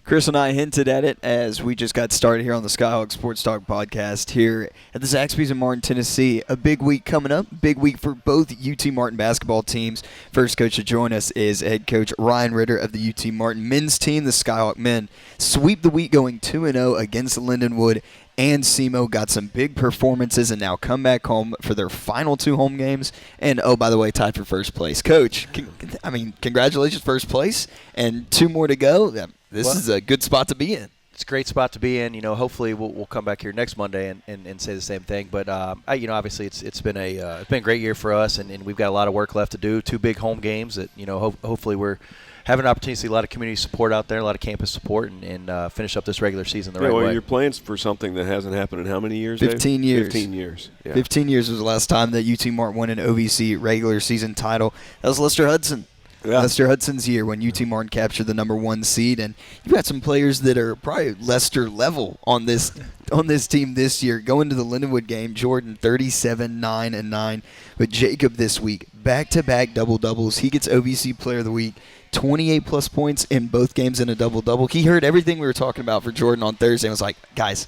Chris and I hinted at it as we just got started here on the Skyhawk Sports Talk podcast here at the Zaxby's in Martin, Tennessee. A big week coming up, big week for both UT Martin basketball teams. First coach to join us is head coach Ryan Ritter of the UT Martin men's team. The Skyhawk men sweep the week going 2-0 against Lindenwood and SEMO. Got some big performances and now come back home for their final two home games. And, oh, by the way, tied for first place. Coach, congratulations, first place, and two more to go. This is a good spot to be in. It's a great spot to be in. Hopefully we'll come back here next Monday and say the same thing. But obviously it's been a great year for us, and we've got a lot of work left to do. Two big home games that hopefully we're having an opportunity to see a lot of community support out there, a lot of campus support, and finish up this regular season the right way. You're playing for something that hasn't happened in how many years? 15 Dave? years. 15 years. Yeah. 15 years was the last time that UT Martin won an OVC regular season title. That was Lester Hudson. Yeah. Lester Hudson's year when UT Martin captured the number 1 seed, and you've got some players that are probably Lester level on this team this year. Going to the Lindenwood game, Jordan 37, 9, and 9. But Jacob this week, back-to-back double-doubles. He gets OVC Player of the Week, 28-plus points in both games in a double-double. He heard everything we were talking about for Jordan on Thursday and was like, guys,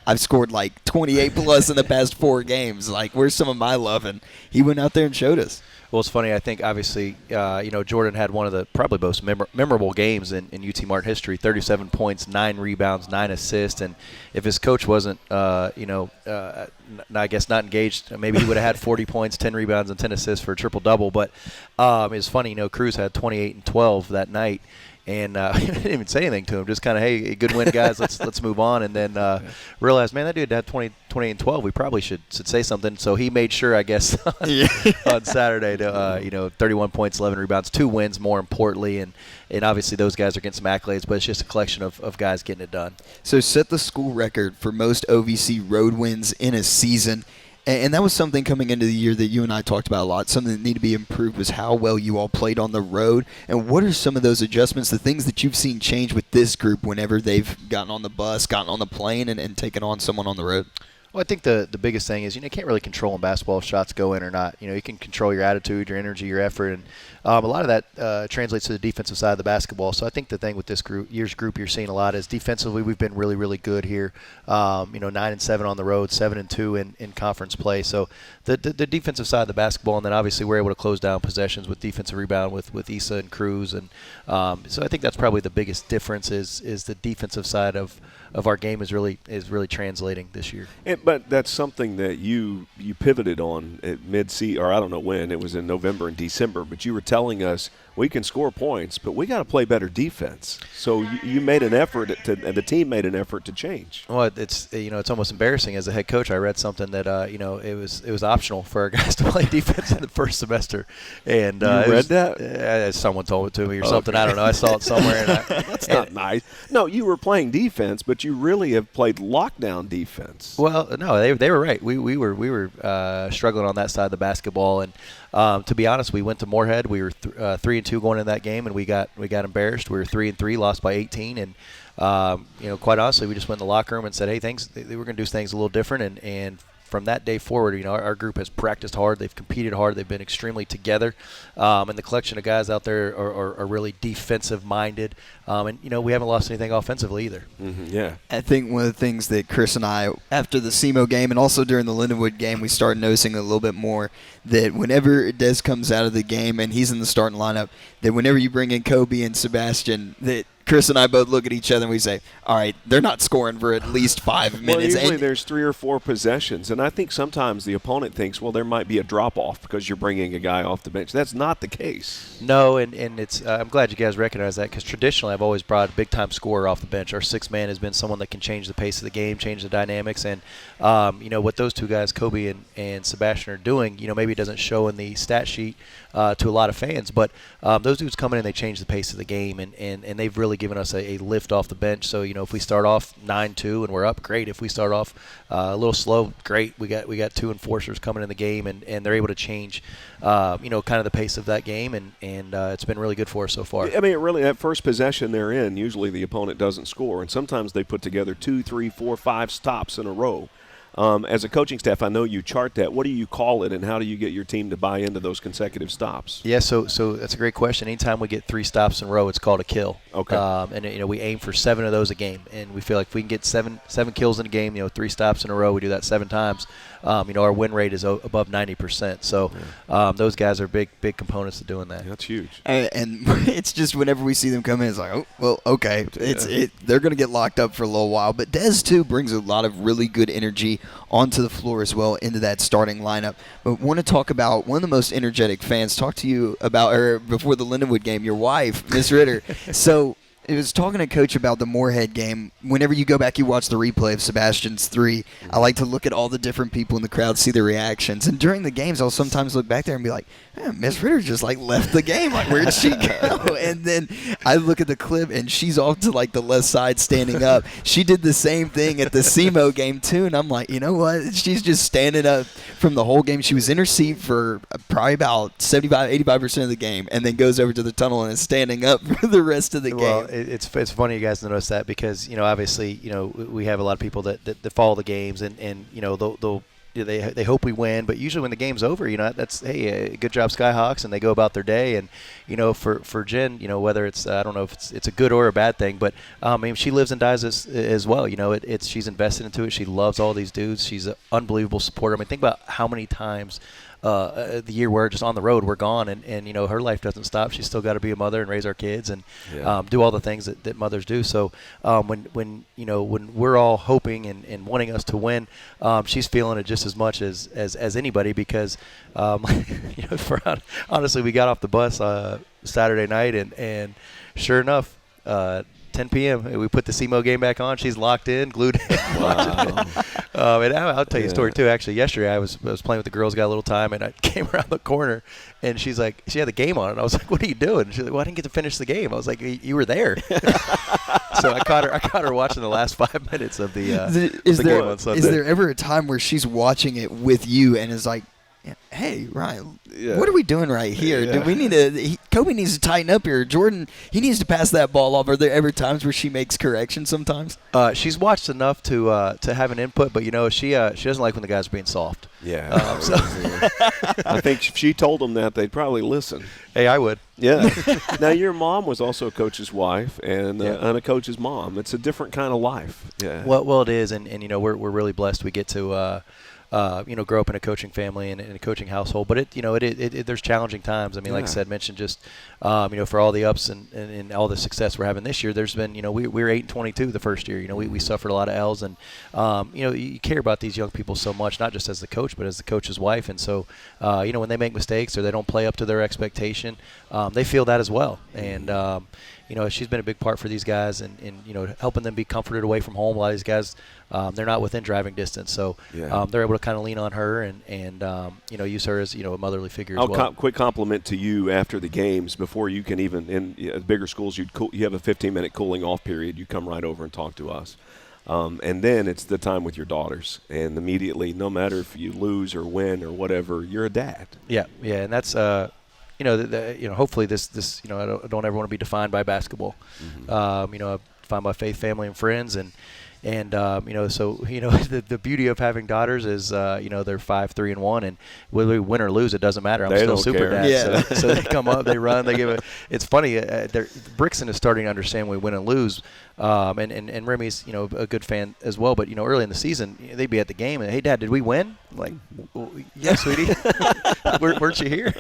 I've scored like 28-plus in the past 4 games. Like, where's some of my love? And he went out there and showed us. Well, it's funny. I think, obviously, Jordan had one of the probably most memorable games in UT Martin history, 37 points, 9 rebounds, 9 assists. And if his coach wasn't, I guess not engaged, maybe he would have had 40 points, 10 rebounds, and 10 assists for a triple-double. But it's funny, Cruz had 28 and 12 that night. And I didn't even say anything to him. Just kind of, hey, good win, guys. Let's move on. And then realized, man, that dude had 28 and 12. We probably should say something. So he made sure, I guess, on Saturday to 31 points, 11 rebounds, 2 wins, more importantly. And obviously those guys are getting some accolades, but it's just a collection of guys getting it done. So set the school record for most OVC road wins in a season. And that was something coming into the year that you and I talked about a lot. Something that needed to be improved was how well you all played on the road. And what are some of those adjustments, the things that you've seen change with this group whenever they've gotten on the bus, gotten on the plane, and taken on someone on the road? Well, I think the biggest thing is, you can't really control in basketball if shots go in or not. You can control your attitude, your energy, your effort, and a lot of that translates to the defensive side of the basketball. So I think the thing with this year's group you're seeing a lot is defensively we've been really, really good here. 9-7 on the road, 7-2 in conference play. So the defensive side of the basketball, and then obviously we're able to close down possessions with defensive rebound with Issa and Cruz. And so I think that's probably the biggest difference is the defensive side of our game is really translating this year. But that's something that you pivoted on at mid-season, or I don't know when. It was in November and December. But you were telling us we can score points, but we got to play better defense. So you made an effort and the team made an effort to change. Well, it's almost embarrassing as a head coach. I read something that it was optional for our guys to play defense in the first semester. And you read that? Someone told it to me or something. I don't know. I saw it somewhere. That's not nice. No, you were playing defense, but you really have played lockdown defense. Well, no, they were right. We were struggling on that side of the basketball, and to be honest, we went to Moorhead. We were 3-2 going in that game, and we got embarrassed. We were 3-3, lost by 18, and quite honestly, we just went in the locker room and said, hey, they were going to do things a little different, and from that day forward, our group has practiced hard. They've competed hard. They've been extremely together. And the collection of guys out there are really defensive-minded. And we haven't lost anything offensively either. Mm-hmm, yeah. I think one of the things that Chris and I, after the SEMO game and also during the Lindenwood game, we started noticing a little bit more that whenever Des comes out of the game and he's in the starting lineup, that whenever you bring in Kobe and Sebastian, that Chris and I both look at each other and we say, all right, they're not scoring for at least 5 minutes. Well, usually there's 3 or 4 possessions, and I think sometimes the opponent thinks, well, there might be a drop-off because you're bringing a guy off the bench. That's not the case. No, and it's I'm glad you guys recognize that because traditionally I've always brought a big-time scorer off the bench. Our sixth man has been someone that can change the pace of the game, change the dynamics, and what those two guys, Kobe and Sebastian, are doing, maybe it doesn't show in the stat sheet to a lot of fans, but those dudes come in and they change the pace of the game, and they've really given us a lift off the bench. So if we start off 9-2 and we're up, great. If we start off a little slow, great. We got 2 enforcers coming in the game, and they're able to change kind of the pace of that game, and it's been really good for us so far. I mean, really, that first possession they're in, usually the opponent doesn't score, and sometimes they put together 2, 3, 4, 5 stops in a row. As a coaching staff, I know you chart that. What do you call it, and how do you get your team to buy into those consecutive stops? Yeah, so that's a great question. Anytime we get 3 stops in a row, it's called a kill. Okay. And we aim for 7 of those a game, and we feel like if we can get seven kills in a game, 3 stops in a row, we do that 7 times. Our win rate is above 90%. So those guys are big components to doing that. That's huge. And it's just whenever we see them come in, it's like, oh, well, okay, they're going to get locked up for a little while. But Dez too brings a lot of really good energy onto the floor as well into that starting lineup. But want to talk about one of the most energetic fans. Talk to you about her before the Lindenwood game, your wife, Miss Ritter. So it was talking to Coach about the Moorhead game. Whenever you go back, you watch the replay of Sebastian's 3. I like to look at all the different people in the crowd, see their reactions. And during the games, I'll sometimes look back there and be like, man, Miss Ritter just left the game. Where'd she go? And then I look at the clip, and she's off to the left side standing up. She did the same thing at the SEMO game too, and I'm like, you know what? She's just standing up from the whole game. She was in her seat for probably about 75% of the game, and then goes over to the tunnel and is standing up for the rest of the game. Well, it's funny you guys notice that because obviously we have a lot of people that follow the games and they hope we win, but usually when the game's over, that's good job Skyhawks, and they go about their day. And for Jen, whether it's I don't know if it's a good or a bad thing, but she lives and dies as well. She's invested into it. She loves all these dudes. She's an unbelievable supporter. Think about how many times the year we're just on the road, we're gone, and her life doesn't stop. She's still got to be a mother and raise our kids and do all the things that mothers do. So when we're all hoping and wanting us to win, she's feeling it just as much as anybody because honestly, we got off the bus Saturday night and sure enough, 10 p.m. we put the SEMO game back on. She's locked in, glued in. Wow. And I'll tell you a story too. Actually, yesterday I was playing with the girls, got a little time, and I came around the corner, and she's like, she had the game on, and I was like, "What are you doing?" She's like, "Well, I didn't get to finish the game." I was like, "You were there." So I caught her watching the last 5 minutes of the game on Sunday. Is there ever a time where she's watching it with you and is like, hey, Ryan, what are we doing right here? Yeah. Do we need to? Kobe needs to tighten up here. Jordan, he needs to pass that ball off. Are there ever times where she makes corrections sometimes? She's watched enough to have an input, but she doesn't like when the guys are being soft. Yeah. I think if she told them that, they'd probably listen. Hey, I would. Yeah. Now, your mom was also a coach's wife and a coach's mom. It's a different kind of life. Yeah. Well, it is, and we're really blessed. We get to grow up in a coaching family and in a coaching household, but there's challenging times. Like I said, mentioned just for all the ups and all the success we're having this year. There's been we were 8-22 the first year. We suffered a lot of L's, and you care about these young people so much, not just as the coach, but as the coach's wife. And so when they make mistakes or they don't play up to their expectation, they feel that as well. And she's been a big part for these guys and helping them be comforted away from home. A lot of these guys, they're not within driving distance, so they're able to kind of lean on her and use her as a motherly figure as well. Quick compliment to you after the games before you can even in bigger schools you have a 15-minute cooling off period. You come right over and talk to us, and then it's the time with your daughters, and immediately, no matter if you lose or win or whatever, you're a dad. Yeah, and that's. Hopefully this I don't ever want to be defined by basketball. Mm-hmm. Defined by faith, family, and friends, and the beauty of having daughters is they're 5, 3, and 1, and whether we win or lose, it doesn't matter. I'm they still don't super care. dad. Yeah. So they come up, they run, they give it. It's funny. Brixton is starting to understand when we win and lose. And Remy's a good fan as well, but early in the season they'd be at the game and, hey Dad, did we win? I'm like, well, yeah, sweetie. weren't you here?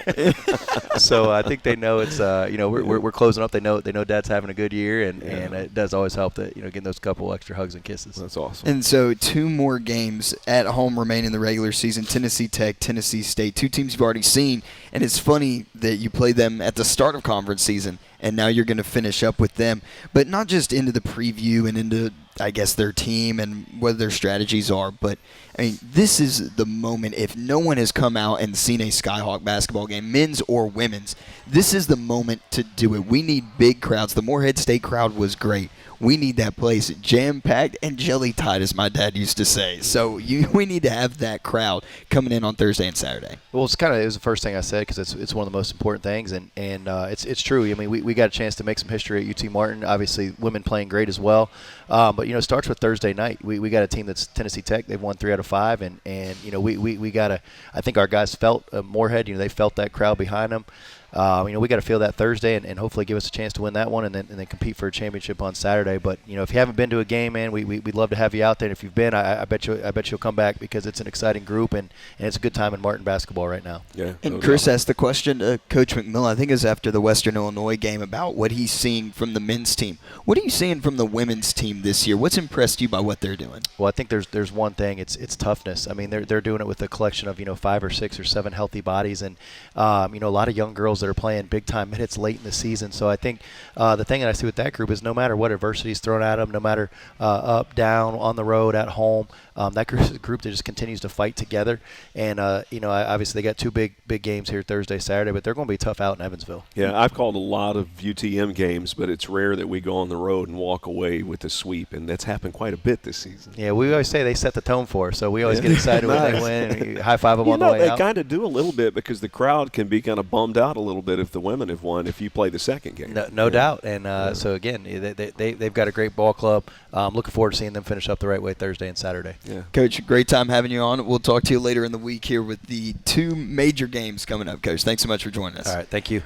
So I think they know it's we're closing up. They know Dad's having a good year, and it does always help that getting those couple extra hugs and kisses. That's awesome. And so 2 more games at home remain in the regular season: Tennessee Tech, Tennessee State, 2 teams you've already seen. And it's funny that you play them at the start of conference season, and now you're going to finish up with them, but not just into the preview and into, I guess, their team and what their strategies are, but this is the moment. If no one has come out and seen a Skyhawk basketball game, men's or women's, this is the moment to do it. We need big crowds. The Moorhead State crowd was great. We need that place jam-packed and jelly-tied, as my dad used to say. So we need to have that crowd coming in on Thursday and Saturday. Well, it was the first thing I said because it's one of the most important things, and it's true. We got a chance to make some history at UT Martin. Obviously, women playing great as well. But it starts with Thursday night. We got a team that's Tennessee Tech. They've won 3 out of 5, and we got to. I think our guys felt Moorhead. They felt that crowd behind them. We got to feel that Thursday and hopefully give us a chance to win that one and then compete for a championship on Saturday. But if you haven't been to a game, man, we'd love to have you out there. And if you've been, I bet you'll come back because it's an exciting group and it's a good time in Martin basketball right now. Yeah. And Chris asked the question to Coach McMillan, I think it was after the Western Illinois game, about what he's seeing from the men's team. What are you seeing from the women's team this year? What's impressed you by what they're doing? Well, I think there's one thing. It's toughness. I mean, they're doing it with a collection of 5 or 6 or 7 healthy bodies, and a lot of young girls that are playing big time minutes late in the season. So I think the thing that I see with that group is no matter what adversity is thrown at them, no matter up, down, on the road, at home, that group is a group that just continues to fight together. And obviously they got 2 big games here Thursday, Saturday, but they're going to be tough out in Evansville. Yeah, I've called a lot of UTM games, but it's rare that we go on the road and walk away with a sweep, and that's happened quite a bit this season. Yeah, we always say they set the tone for us, so we always get excited when they win and high five them on the way out. They kind of do a little bit because the crowd can be kind of bummed out a little bit if the women have won if you play the second game. No doubt. And so, again, they've got a great ball club. Looking forward to seeing them finish up the right way Thursday and Saturday. Yeah. Coach, great time having you on. We'll talk to you later in the week here with the 2 major games coming up, Coach. Thanks so much for joining us. All right, thank you.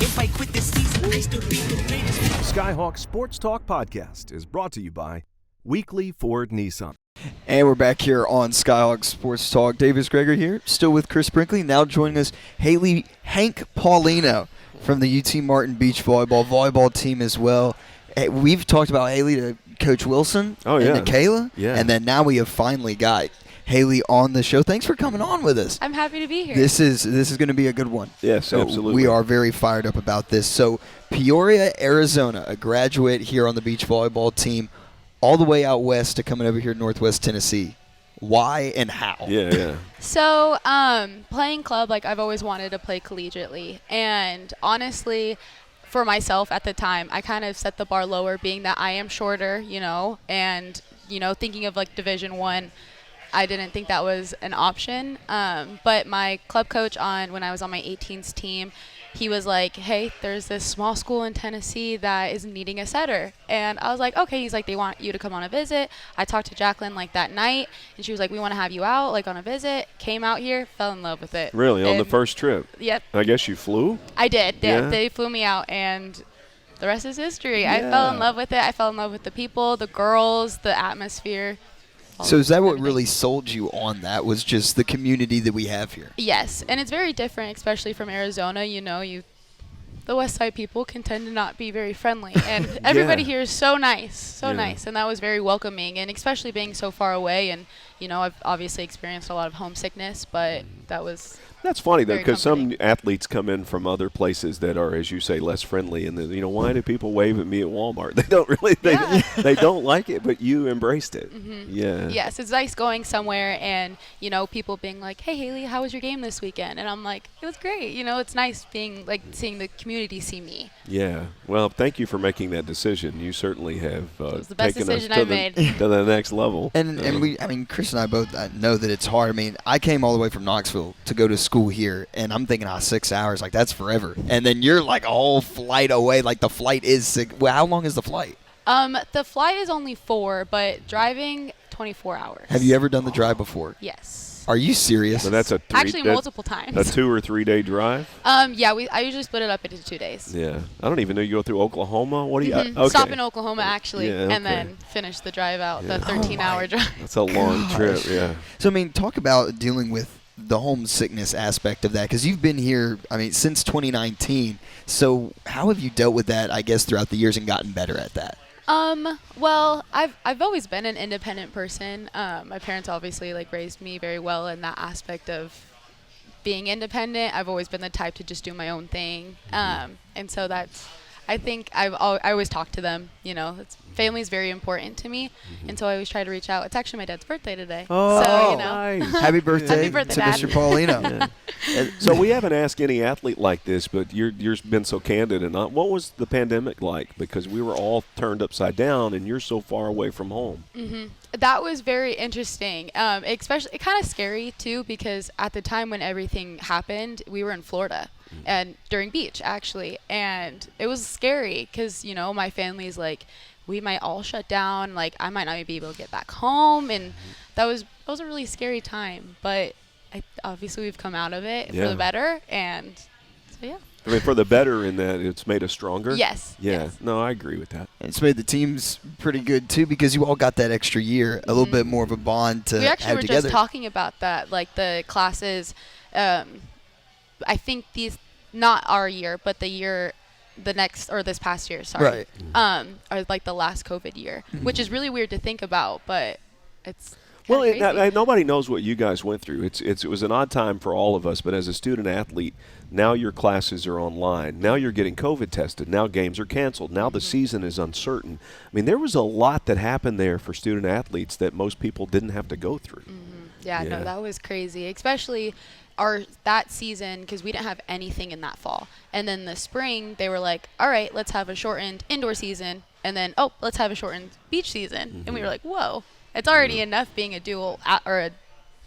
If I quit this season, I still be the greatest. Skyhawk Sports Talk Podcast is brought to you by Weekly Ford Nissan. And we're back here on Skyhawk Sports Talk. Davis Greger here, still with Chris Brinkley. Now joining us, Hank Paulino from the UT Martin Beach volleyball team as well. We've talked about Haley to Coach Wilson and Nikayla, and then now we have finally got Haley on the show. Thanks for coming on with us. I'm happy to be here. This is going to be a good one. Yes, so absolutely. We are very fired up about this. So Peoria, Arizona, a graduate here on the beach volleyball team, all the way out west to coming over here to Northwest Tennessee. Why and how? Yeah. So playing club, I've always wanted to play collegiately. And honestly, for myself at the time, I kind of set the bar lower, being that I am shorter, and, thinking of Division I, I didn't think that was an option. But my club coach when I was on my 18s team, he was like, hey, there's this small school in Tennessee that is needing a setter. And I was like, okay. He's like, they want you to come on a visit. I talked to Jacqueline that night, and she was like, we want to have you out on a visit. Came out here, fell in love with it. Really? On the first trip? Yep. I guess you flew? I did. Yeah. They flew me out, and the rest is history. Yeah. I fell in love with it. I fell in love with the people, the girls, the atmosphere. So is that what really sold you on that, was just the community that we have here? Yes, and it's very different, especially from Arizona. The West Side people can tend to not be very friendly, and everybody here is so nice, nice, and that was very welcoming, and especially being so far away, and I've obviously experienced a lot of homesickness, but That's funny, though, because some athletes come in from other places that are, as you say, less friendly. And, why do people wave at me at Walmart? They don't really, they don't like it, but you embraced it. Mm-hmm. Yeah. Yes, it's nice going somewhere and, people being like, hey, Haley, how was your game this weekend? And I'm like, it was great. It's nice being, seeing the community see me. Yeah. Well, thank you for making that decision. You certainly have it was the best taken us decision I made. to the next level. And Chris and I both know that it's hard. I came all the way from Knoxville to go to school here, and I'm thinking, 6 hours, that's forever. And then you're a whole flight away, the flight is 6. Well, how long is the flight? The flight is only 4, but driving 24 hours. Have you ever done the drive before? Yes. Are you serious? So that's multiple times. A 2 or 3 day drive? Yeah, I usually split it up into 2 days. Yeah. I don't even know you go through Oklahoma. What do you okay. Stop in Oklahoma, actually, and then finish the drive out, the 13-hour drive. That's a long trip, yeah. So, talk about dealing with the homesickness aspect of that, because you've been here, since 2019. So how have you dealt with that, I guess, throughout the years and gotten better at that? Well, I've always been an independent person. My parents obviously raised me very well in that aspect of being independent. I've always been the type to just do my own thing. And so I think I always talk to them, family is very important to me, and so I always try to reach out. It's actually my dad's birthday today. Oh, nice. Happy birthday, Happy birthday, to Dad. Mr. Paulino. So we haven't asked any athlete like this, but you've been so candid. And what was the pandemic like? Because we were all turned upside down, and you're so far away from home. Mm-hmm. That was very interesting, especially kind of scary, too, because at the time when everything happened, we were in Florida. And during beach, actually, and it was scary because my family's we might all shut down. Like, I might not be able to get back home. And that was a really scary time. But obviously we've come out of it for the better. And so, yeah. I mean, for the better in that it's made us stronger. Yes. Yeah. Yes. No, I agree with that. And it's made the teams pretty good, too, because you all got that extra year, a little bit more of a bond to we actually have were together. just talking about that, like the classes. I think these, not our year, but the next, or this past year, sorry, Right. are like the last COVID year, which is really weird to think about, but it's Well, crazy. nobody knows what you guys went through. It was an odd time for all of us, but as a student athlete, now your classes are online. Now you're getting COVID tested. Now games are canceled. Now the season is uncertain. I mean, there was a lot that happened there for student athletes that most people didn't have to go through. Yeah, Yeah. no, that was crazy, especially that season, because we didn't have anything in that fall. And then the spring, they were like, all right, let's have a shortened indoor season. And then, let's have a shortened beach season. And we were like, whoa, it's already enough being a dual or a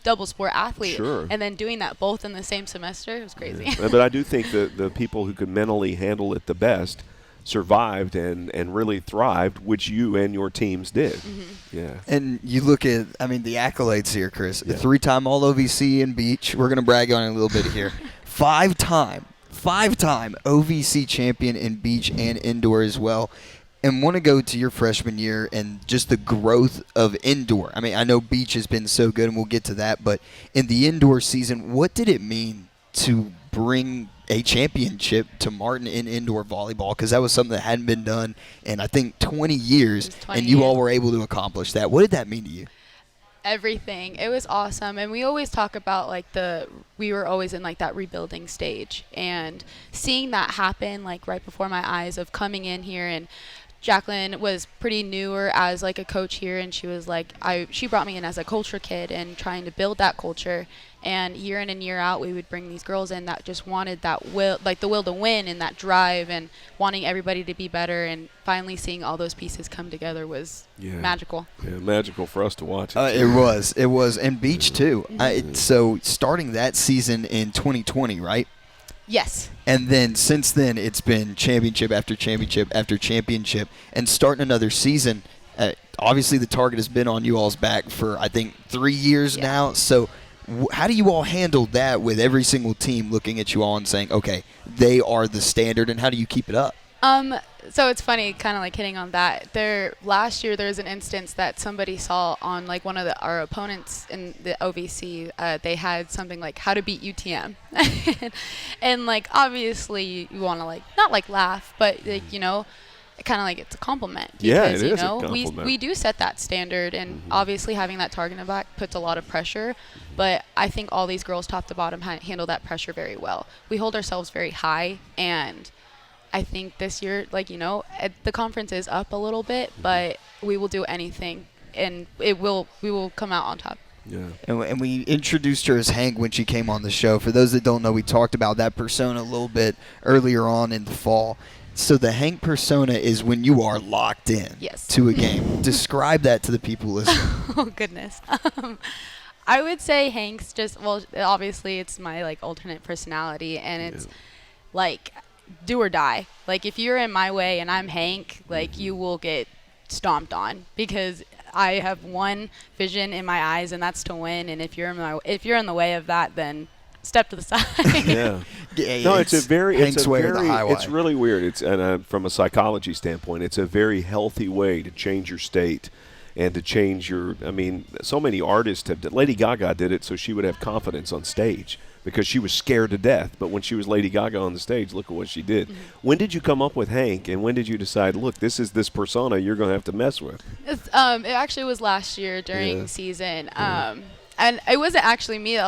double sport athlete. Sure. And then doing that both in the same semester, it was crazy. Yeah. But I do think the people who could mentally handle it the best survived and really thrived, which you and your teams did. Yeah. And you look at, I mean, the accolades here, Chris. Yeah. 3-time All-OVC in beach. We're going to brag on it a little bit here. 5-time OVC champion in beach and indoor as well. And want to go to your freshman year and just the growth of indoor. I mean, I know beach has been so good, and we'll get to that. But in the indoor season, what did it mean to bring a championship to Martin in indoor volleyball? Because that was something that hadn't been done in, I think, 20 years, 20 and you all years. were able to accomplish that. What did that mean to you? Everything. It was awesome. And we always talk about like we were always in like that rebuilding stage, and seeing that happen like right before my eyes, of coming in here. And Jacqueline was pretty newer as like a coach here, and she was like, she brought me in as a culture kid and trying to build that culture. And year in and year out, we would bring these girls in that just wanted that will, like the will to win and that drive and wanting everybody to be better. And finally seeing all those pieces come together was magical. Yeah, magical for us to watch. It was. And beach, too. So starting that season in 2020, right? Yes. And then since then, it's been championship after championship after championship. And starting another season, obviously the target has been on you all's back for, I think, 3 years now. So how do you all handle that with every single team looking at you all and saying, okay, they are the standard, and how do you keep it up? So it's funny, kind of like hitting on that. Last year, there was an instance that somebody saw on like one of our opponents in the OVC. They had something like how to beat UTM, and like obviously you want to like not like laugh, but like kind of like it's a compliment. Yeah, Because, it is a compliment. we do set that standard, and obviously having that target in the back puts a lot of pressure. But I think all these girls, top to bottom, handle that pressure very well. We hold ourselves very high, and I think this year, like, the conference is up a little bit, but we will do anything, and we will come out on top. Yeah. And we introduced her as Hank when she came on the show. For those that don't know, we talked about that persona a little bit earlier on in the fall. So the Hank persona is when you are locked in to a game. Describe that to the people listening. Oh, goodness. I would say Hank's obviously it's my, like, alternate personality, and it's, like, do or die. Like, if you're in my way and I'm Hank, like, you will get stomped on, because I have one vision in my eyes, and that's to win. And if you're in the way of that, then step to the side. Yeah. No, it's really weird. It's from a psychology standpoint, it's a very healthy way to change your state and to change so many artists have. Lady Gaga did it so she would have confidence on stage, because she was scared to death. But when she was Lady Gaga on the stage, look at what she did. When did you come up with Hank, and when did you decide, look, this is this persona you're going to have to mess with? It actually was last year during season. And it wasn't actually me.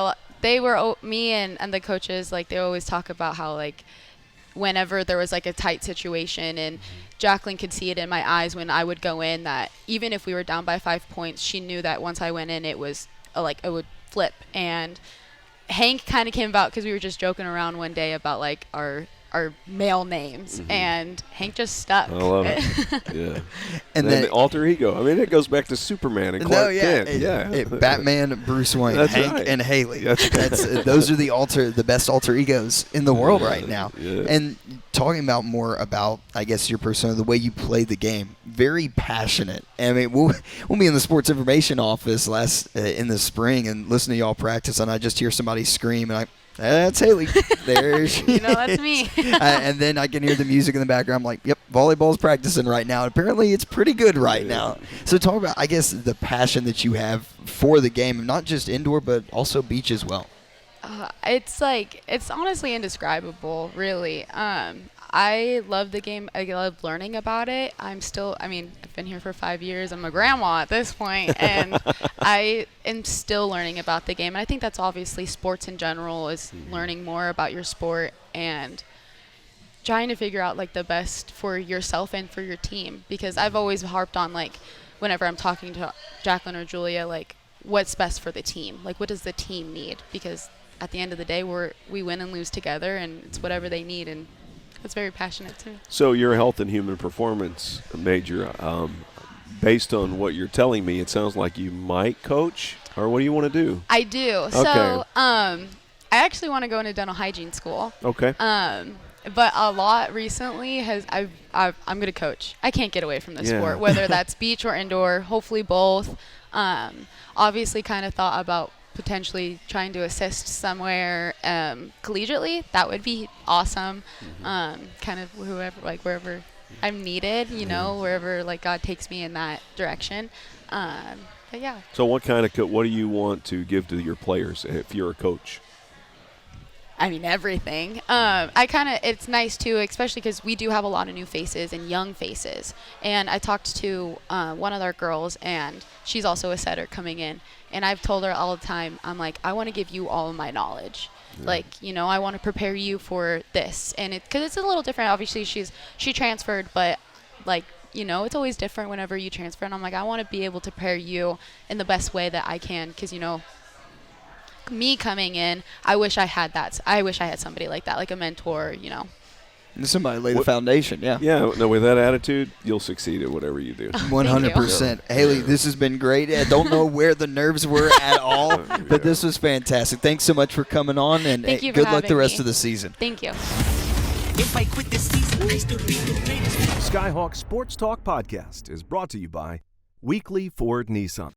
They were me and the coaches, like, they always talk about how, like, whenever there was, like, a tight situation, and Jacqueline could see it in my eyes when I would go in, that even if we were down by 5 points, she knew that once I went in, it was it would flip. And Hank kind of came about because we were just joking around one day about, like, our our male names, and Hank just stuck. I love it. Yeah. And then then alter ego. I mean, it goes back to Superman and Clark Kent. Batman, Bruce Wayne, That's Hank, right. and Haley. Those are the best alter egos in the world right now. Yeah. And talking about more about, I guess, your persona, the way you play the game, very passionate. I mean, we'll be in the sports information office in the spring and listen to y'all practice, and I just hear somebody scream, and that's Haley. There she You know, that's me. and then I can hear the music in the background. I'm like, yep, volleyball's practicing right now. And apparently it's pretty good right now. So talk about, I guess, the passion that you have for the game, not just indoor, but also beach as well. It's honestly indescribable, really. I love the game. I love learning about it. I've been here for 5 years. I'm a grandma at this point, and I am still learning about the game. And I think that's obviously sports in general is learning more about your sport and trying to figure out like the best for yourself and for your team. Because I've always harped on like whenever I'm talking to Jacqueline or Julia, like what's best for the team. Like what does the team need? Because at the end of the day, we win and lose together, and it's whatever they need. And it's very passionate too. So you're a health and human performance major. Based on what you're telling me, it sounds like you might coach, or what do you want to do? I do. Okay. So I actually want to go into dental hygiene school. Okay. But a lot recently I'm going to coach. I can't get away from this sport, whether that's beach or indoor, hopefully both. Obviously kind of thought about potentially trying to assist somewhere collegiately. That would be awesome. Kind of wherever I'm needed, wherever like God takes me in that direction. But yeah. So what do you want to give to your players if you're a coach? I mean, everything. It's nice too, especially because we do have a lot of new faces and young faces. And I talked to one of our girls, and she's also a setter coming in. And I've told her all the time, I'm like, I want to give you all of my knowledge. Yeah. Like, I want to prepare you for this. And because it's a little different. Obviously, she transferred, but like, it's always different whenever you transfer. And I'm like, I want to be able to prepare you in the best way that I can, because, me coming in, I wish I had that. I wish I had somebody like that, like a mentor, Somebody lay the foundation, yeah. Yeah, no, with that attitude, you'll succeed at whatever you do. 100%. Haley, this has been great. I don't know where the nerves were at all, but this was fantastic. Thanks so much for coming on, and good luck the rest of the season. Thank you. If I quit this season, I still be the greatest. Skyhawk Sports Talk Podcast is brought to you by Weekly Ford Nissan.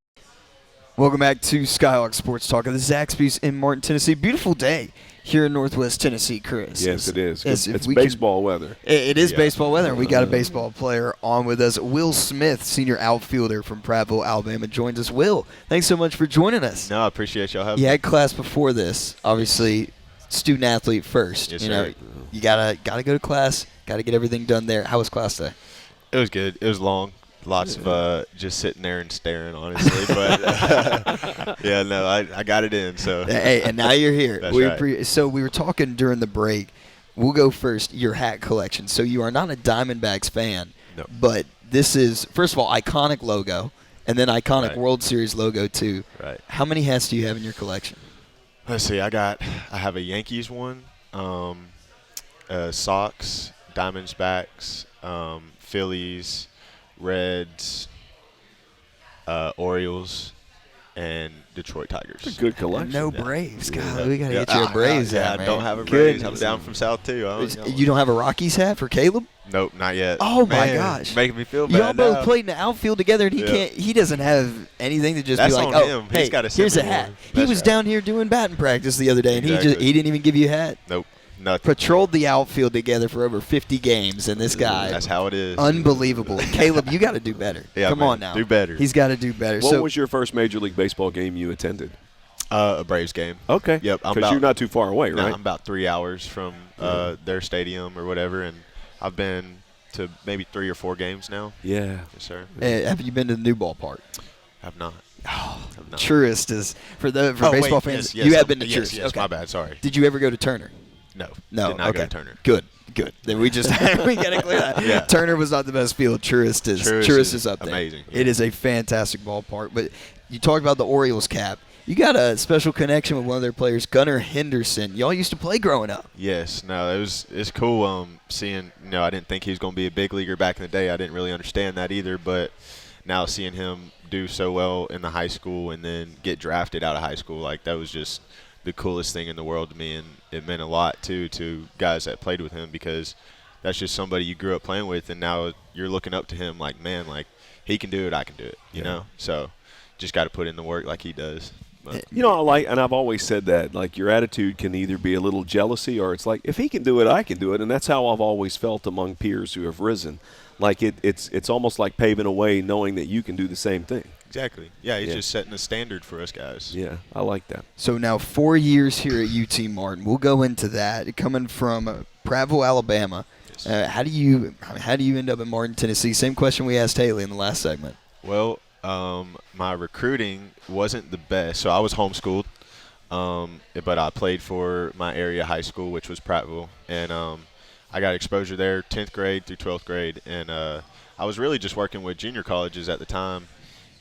Welcome back to Skyhawk Sports Talk of the Zaxby's in Martin, Tennessee. Beautiful day here in Northwest Tennessee, Chris. Yes, it is. It's baseball weather. It is baseball weather. We got a baseball player on with us. Will Smith, senior outfielder from Prattville, Alabama, joins us. Will, thanks so much for joining us. No, I appreciate y'all having me. You had class before this, obviously, student athlete first. Yes, sir. You gotta go to class, gotta get everything done there. How was class today? It was good. It was long. Lots of just sitting there and staring, honestly. But, I got it in. So Hey, and now you're here. That's right. So we were talking during the break. We'll go first, your hat collection. So you are not a Diamondbacks fan. No. But this is, first of all, iconic logo, and then iconic Right. World Series logo, too. Right. How many hats do you have in your collection? Let's see. I have a Yankees one, Sox, Diamondbacks, Phillies, Reds, Orioles, and Detroit Tigers. It's a good collection. No Yeah. Braves. God, Yeah. we got to get you a Braves yeah, hat, I man. don't have a Braves. Goodness. I'm down from South, too. You don't have a Rockies hat for Caleb? Nope, not yet. Oh, my Man, gosh. Making me feel bad Y'all both now. played in the outfield together, and Yeah. he doesn't have anything to just That's be like, on oh, him. He's hey, gotta send here's a me hat. one. He That's was right. down here doing batting practice the other day, and Exactly. he didn't even give you a hat. Nope, nothing. Patrolled the outfield together for over 50 games, and this guy, That's how it is. unbelievable. Caleb, you got to do better. Yeah, Come man, on now. do better. He's got to do better. What was your first Major League Baseball game you attended? A Braves game. Okay. Yep. Because you're not too far away, No, right? I'm about 3 hours from their stadium or whatever, and I've been to maybe 3 or 4 games now. Yeah. Yes, sir. Have you been to the new ballpark? Have not. Have not. Truist is for baseball wait, fans. yes, you have been to yes, Truist. Yes, okay. my bad. Sorry. Did you ever go to Turner? No. No. Did not okay. go to Turner. Good. Then we just we got to clear that. Yeah. Turner was not the best field. Truist is up there. amazing. It is a fantastic ballpark. But you talked about the Orioles cap. You got a special connection with one of their players, Gunnar Henderson. Y'all used to play growing up. Yes, no, it's cool seeing, I didn't think he was going to be a big leaguer back in the day. I didn't really understand that either, but now seeing him do so well in the high school and then get drafted out of high school, like that was just the coolest thing in the world to me, and it meant a lot too to guys that played with him, because that's just somebody you grew up playing with, and now you're looking up to him like, man, like he can do it, I can do it, you know? So just got to put in the work like he does. But, and I've always said that, like, your attitude can either be a little jealousy, or it's like, if he can do it, I can do it. And that's how I've always felt among peers who have risen. Like, it's almost like paving a way, knowing that you can do the same thing. exactly. Yeah, he's just setting a standard for us guys. Yeah, I like that. So now 4 years here at UT Martin. We'll go into that. Coming from Prattville, Alabama, how do you end up in Martin, Tennessee? Same question we asked Haley in the last segment. Well, my recruiting wasn't the best. So I was homeschooled, but I played for my area high school, which was Prattville. And I got exposure there 10th grade through 12th grade. And I was really just working with junior colleges at the time.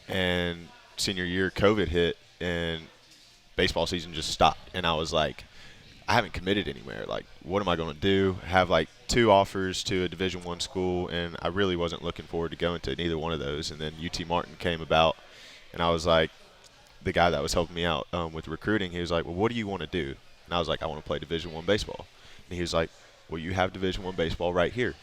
And senior year, COVID hit, and baseball season just stopped. And I was like, I haven't committed anywhere. Like, what am I going to do? Have like 2 offers to a Division I school, and I really wasn't looking forward to going to neither one of those. And then UT Martin came about, and I was like, the guy that was helping me out with recruiting, he was like, well, what do you want to do? And I was like, I want to play Division I baseball. And he was like, well, you have Division I baseball right here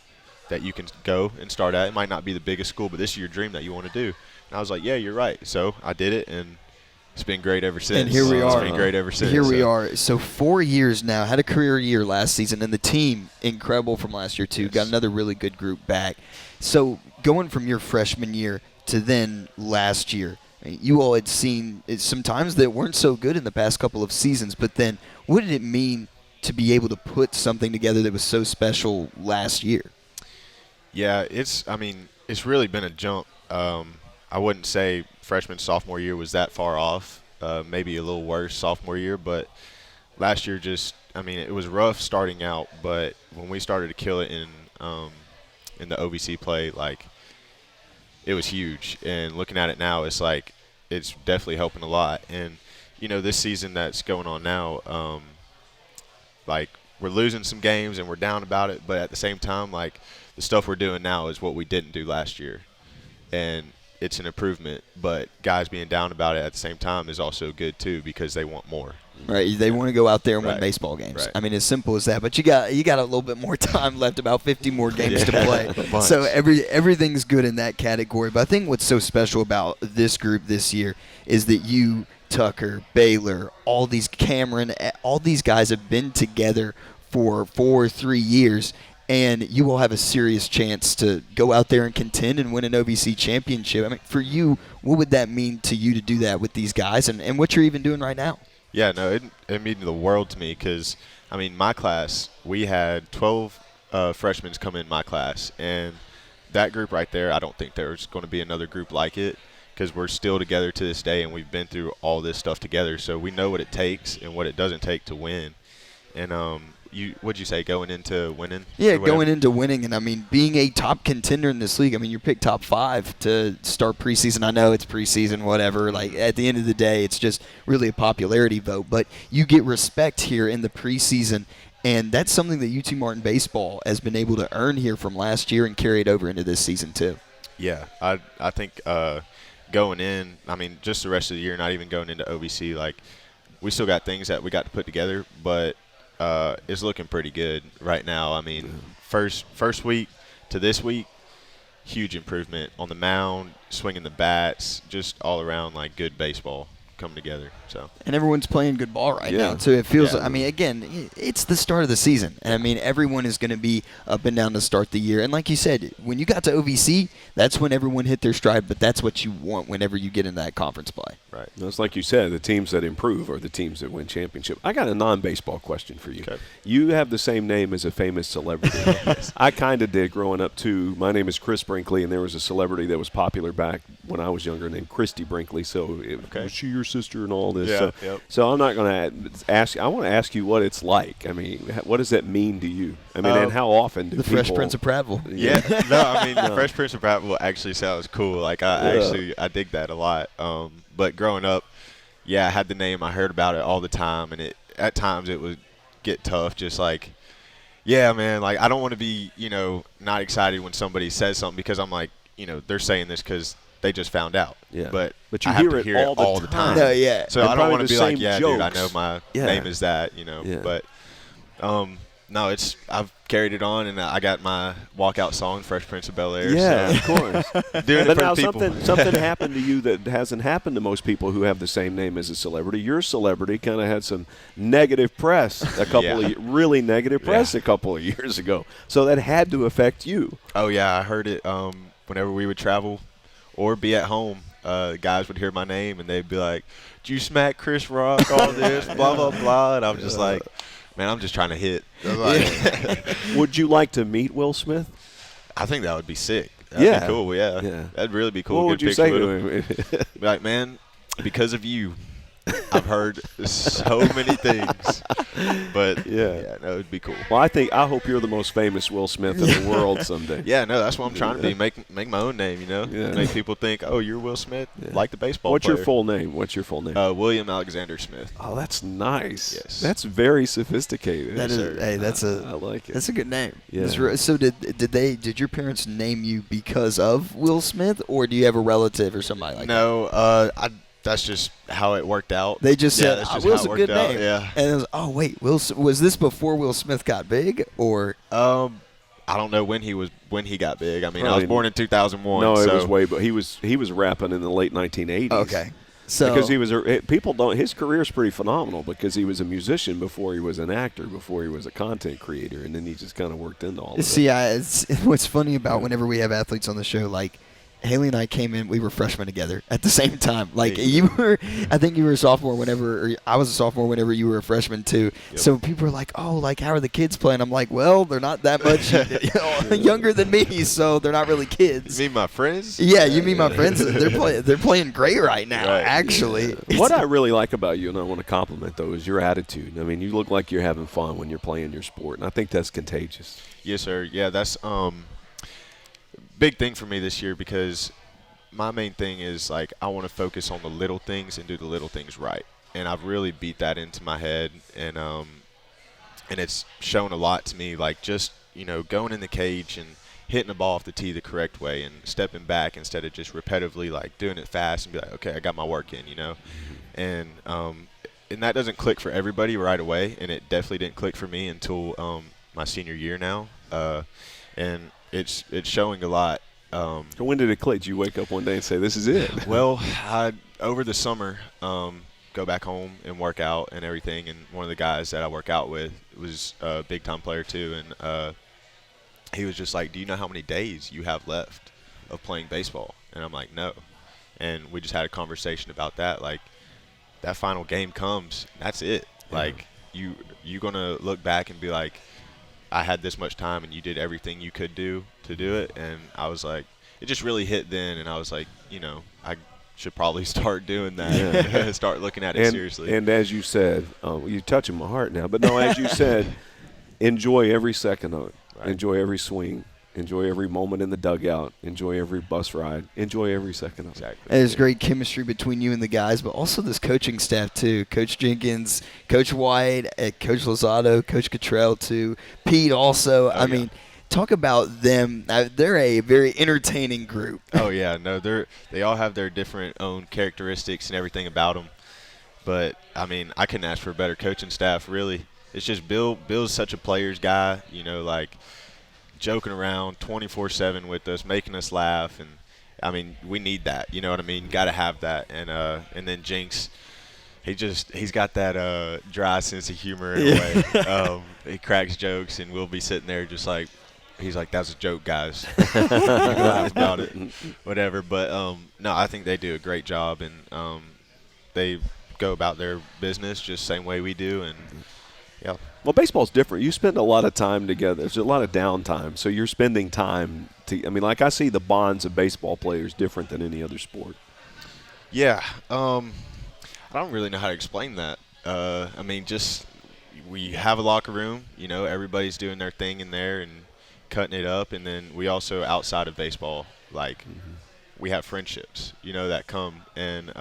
that you can go and start at. It might not be the biggest school, but this is your dream that you want to do. And I was like, yeah, you're right. So I did it, and it's been great ever since. And here we are. It's been great ever since. Here we are. So 4 years now. Had a career year last season, and the team, incredible from last year too. Yes. Got another really good group back. So going from your freshman year to then last year, you all had seen some times that weren't so good in the past couple of seasons, but then what did it mean to be able to put something together that was so special last year? Yeah, it's really been a jump. I wouldn't say freshman, sophomore year was that far off. Maybe a little worse sophomore year, but last year it was rough starting out, but when we started to kill it in the OVC play, like, it was huge. And looking at it now, it's like it's definitely helping a lot. And, this season that's going on now, like, we're losing some games and we're down about it, but at the same time, like, the stuff we're doing now is what we didn't do last year. And it's an improvement, but guys being down about it at the same time is also good too, because they want more. Right, they want to go out there and win Right. baseball games. Right. I mean, as simple as that. But you got a little bit more time left, about 50 more games to play. So everything's good in that category. But I think what's so special about this group this year is that you, Tucker, Baylor, all these Cameron, all these guys have been together for 4 or 3 years. And you will have a serious chance to go out there and contend and win an OVC championship. I mean, for you, what would that mean to you to do that with these guys and what you're even doing right now? Yeah, no, it means the world to me, because, my class, we had 12 freshmen come in my class. And that group right there, I don't think there's going to be another group like it, because we're still together to this day, and we've been through all this stuff together. So we know what it takes and what it doesn't take to win. And what'd you say, going into winning? Yeah, going into winning, and being a top contender in this league. You're picked top 5 to start preseason. I know it's preseason, whatever. Like, at the end of the day, it's just really a popularity vote. But you get respect here in the preseason, and that's something that UT Martin baseball has been able to earn here from last year and carry it over into this season too. Yeah, I think going in, just the rest of the year, not even going into OVC, like, we still got things that we got to put together, but it's looking pretty good right now. First week to this week, huge improvement on the mound, swinging the bats, just all around, like, good baseball coming together. So, and everyone's playing good ball right now, so it feels. Yeah. Again, it's the start of the season, and everyone is going to be up and down to start the year. And like you said, when you got to OVC, that's when everyone hit their stride. But that's what you want whenever you get in that conference play. Right. It's like you said, the teams that improve are the teams that win championship. I got a non-baseball question for you. Okay. You have the same name as a famous celebrity. I kind of did growing up too. My name is Chris Brinkley, and there was a celebrity that was popular back when I was younger named Christy Brinkley. So was she your sister and all this? Yeah. So I'm not going to ask. I want to ask you what it's like. What does that mean to you? And how often do the people? Fresh Prince of Prattville. Yeah. The Fresh Prince of Prattville actually sounds cool. Like, I dig that a lot. But growing up, yeah, I had the name. I heard about it all the time, and at times it would get tough. Just like, yeah, man, like I don't want to be, not excited when somebody says something because I'm like, they're saying this because they just found out. Yeah. But you I have hear to it hear all the time. No, yeah. So And I don't probably want to the be like, same yeah, dude, I jokes. know my Yeah. name is that, Yeah. But no, I've carried it on, and I got my walkout song, Fresh Prince of Bel-Air. Yeah, so. of course. Doing But it for now the people. something happened to you that hasn't happened to most people who have the same name as a celebrity. Your celebrity kind of had some negative press, really negative press a couple of years ago. So that had to affect you. Oh, yeah, I heard it whenever we would travel or be at home. Guys would hear my name, and they'd be like, did you smack Chris Rock, all this, blah, blah, blah. And I'm just like, man, I'm just trying to hit. Would you like to meet Will Smith? I think that would be sick. That'd be cool, yeah. That'd really be cool. What would you say to him? Be like, man, because of you, I've heard so many things. But, no, it'd be cool. Well, I hope you're the most famous Will Smith in the world someday. Yeah, no, that's what I'm trying to be. Make my own name, Yeah. Make people think, oh, you're Will Smith, like the baseball What's player. your full name? William Alexander Smith. Oh, that's nice. Yes. That's very sophisticated. That is, hey, I like it. That's a good name. Yeah. So did your parents name you because of Will Smith, or do you have a relative or somebody like that? No, that's just how it worked out. They just said, that's just Will's how a it good worked out, name. Yeah. And it was, oh, wait, was this before Will Smith got big, or? I don't know when he got big. I mean, I was born in 2001. No, so. it was but he was rapping in the late 1980s. Okay. So because his career is pretty phenomenal because he was a musician before he was an actor, before he was a content creator, and then he just kind of worked into all of it. See, what's funny about whenever we have athletes on the show, like Haley and I came in, we were freshmen together at the same time. Like I think you were a sophomore or I was a sophomore whenever you were a freshman too. Yep. So people are like, oh, like how are the kids playing? I'm like, well, they're not that much younger than me, so they're not really kids. You mean my friends? Yeah, you mean my friends? They're playing great right now, Right. actually. What I really like about you, and I want to compliment though, is your attitude. I mean, you look like you're having fun when you're playing your sport, and I think that's contagious. Yes, sir. Yeah, that's big thing for me this year because my main thing is like I want to focus on the little things and do the little things right, and I've really beat that into my head, and it's shown a lot to me. Like just going in the cage and hitting the ball off the tee the correct way and stepping back instead of just repetitively like doing it fast and be like, okay, I got my work in, and that doesn't click for everybody right away, and it definitely didn't click for me until my senior year now, and it's showing a lot. So when did it click? Did you wake up one day and say, "This is it"? Well, over the summer, go back home and work out and everything. And one of the guys that I work out with was a big-time player too, and he was just like, "Do you know how many days you have left of playing baseball?" And I'm like, "No." And we just had a conversation about that. Like, that final game comes, that's it. Yeah. Like, you gonna look back and be like, I had this much time and you did everything you could do to do it. And I was like, it just really hit then, and I was like, I should probably start doing that. Yeah. Start looking at it seriously. And as you said, you're touching my heart now, but no, as you said, enjoy every second of it. Right. Enjoy every swing. Enjoy every moment in the dugout. Enjoy every bus ride. Enjoy every second of it. Exactly. And there's great chemistry between you and the guys, but also this coaching staff too. Coach Jenkins, Coach White, Coach Lozado, Coach Cottrell too, Pete also. I mean, talk about them. They're a very entertaining group. Oh yeah, no, they all have their different own characteristics and everything about them. But I mean, I couldn't ask for a better coaching staff. Really, it's just Bill's such a player's guy. Like joking around 24/7 with us, making us laugh, and I mean, we need that. You know what I mean? Got to have that. And then Jinx, he's got that dry sense of humor in a way. He cracks jokes, and we'll be sitting there just like, he's like, "That's a joke, guys." Laugh about it, whatever. But no, I think they do a great job, and they go about their business just the same way we do, and yeah. Well, baseball's different. You spend a lot of time together. There's a lot of downtime, so you're spending time. Like I see the bonds of baseball players different than any other sport. Yeah, I don't really know how to explain that. I mean, just we have a locker room. Everybody's doing their thing in there and cutting it up, and then we also there's outside of baseball, like we have friendships, that come, and